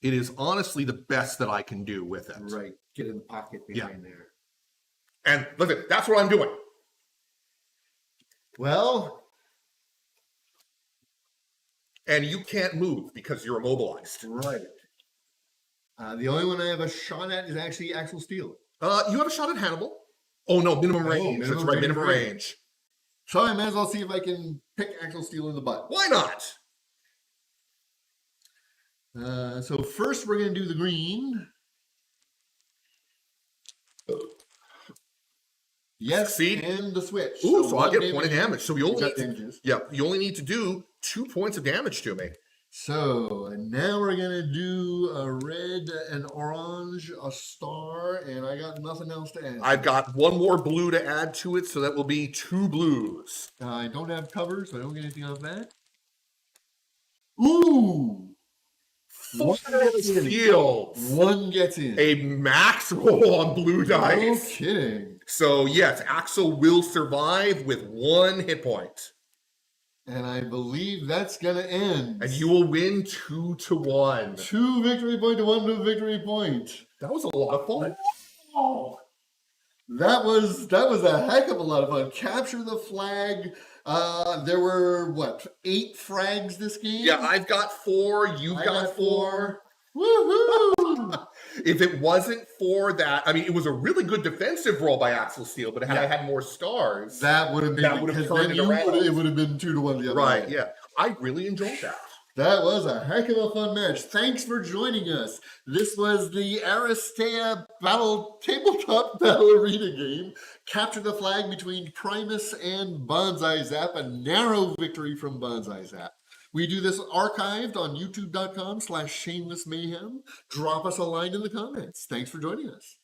It is honestly the best that I can do with it. Right. Get in the pocket behind there. And listen, that's what I'm doing. Well. And you can't move because you're immobilized. Right. The only one I have a shot at is actually Axel Steel. You have a shot at Hannibal. Oh, no, minimum range. That's right, minimum range. So I might as well see if I can pick Axel Steel in the butt. Why not? So first we're going to do the green. Yes, Succeed. And the switch. Ooh, so I'll get a point of damage. So you only need to do 2 points of damage to me. So now we're going to do a red, an orange, a star, and I got nothing else to add. I've got 1 more blue to add to it, so that will be 2 blues. I don't have cover, so I don't get anything off that. Ooh! 4 steals. 1 gets in. A max roll on blue dice. No kidding. So yes, Axel will survive with 1 hit point. And I believe that's going to end. And you will win 2-1. 2 victory point to 1 victory point. That was a lot of fun. Oh, that was a heck of a lot of fun. Capture the flag. There were, 8 frags this game? Yeah, I've got 4. You've got 4. Woohoo! If it wasn't for that, I mean, it was a really good defensive roll by Axel Steel, but had I had more stars, that would have been turned it around. It would have been 2-1 the other right? way. Yeah, I really enjoyed that. That was a heck of a fun match. Thanks for joining us. This was the Aristeia tabletop battle arena game. Capture the flag between Primus and Bonsai Zap. A narrow victory from Bonsai Zap. We do this archived on youtube.com/shamelessmayhem. Drop us a line in the comments. Thanks for joining us.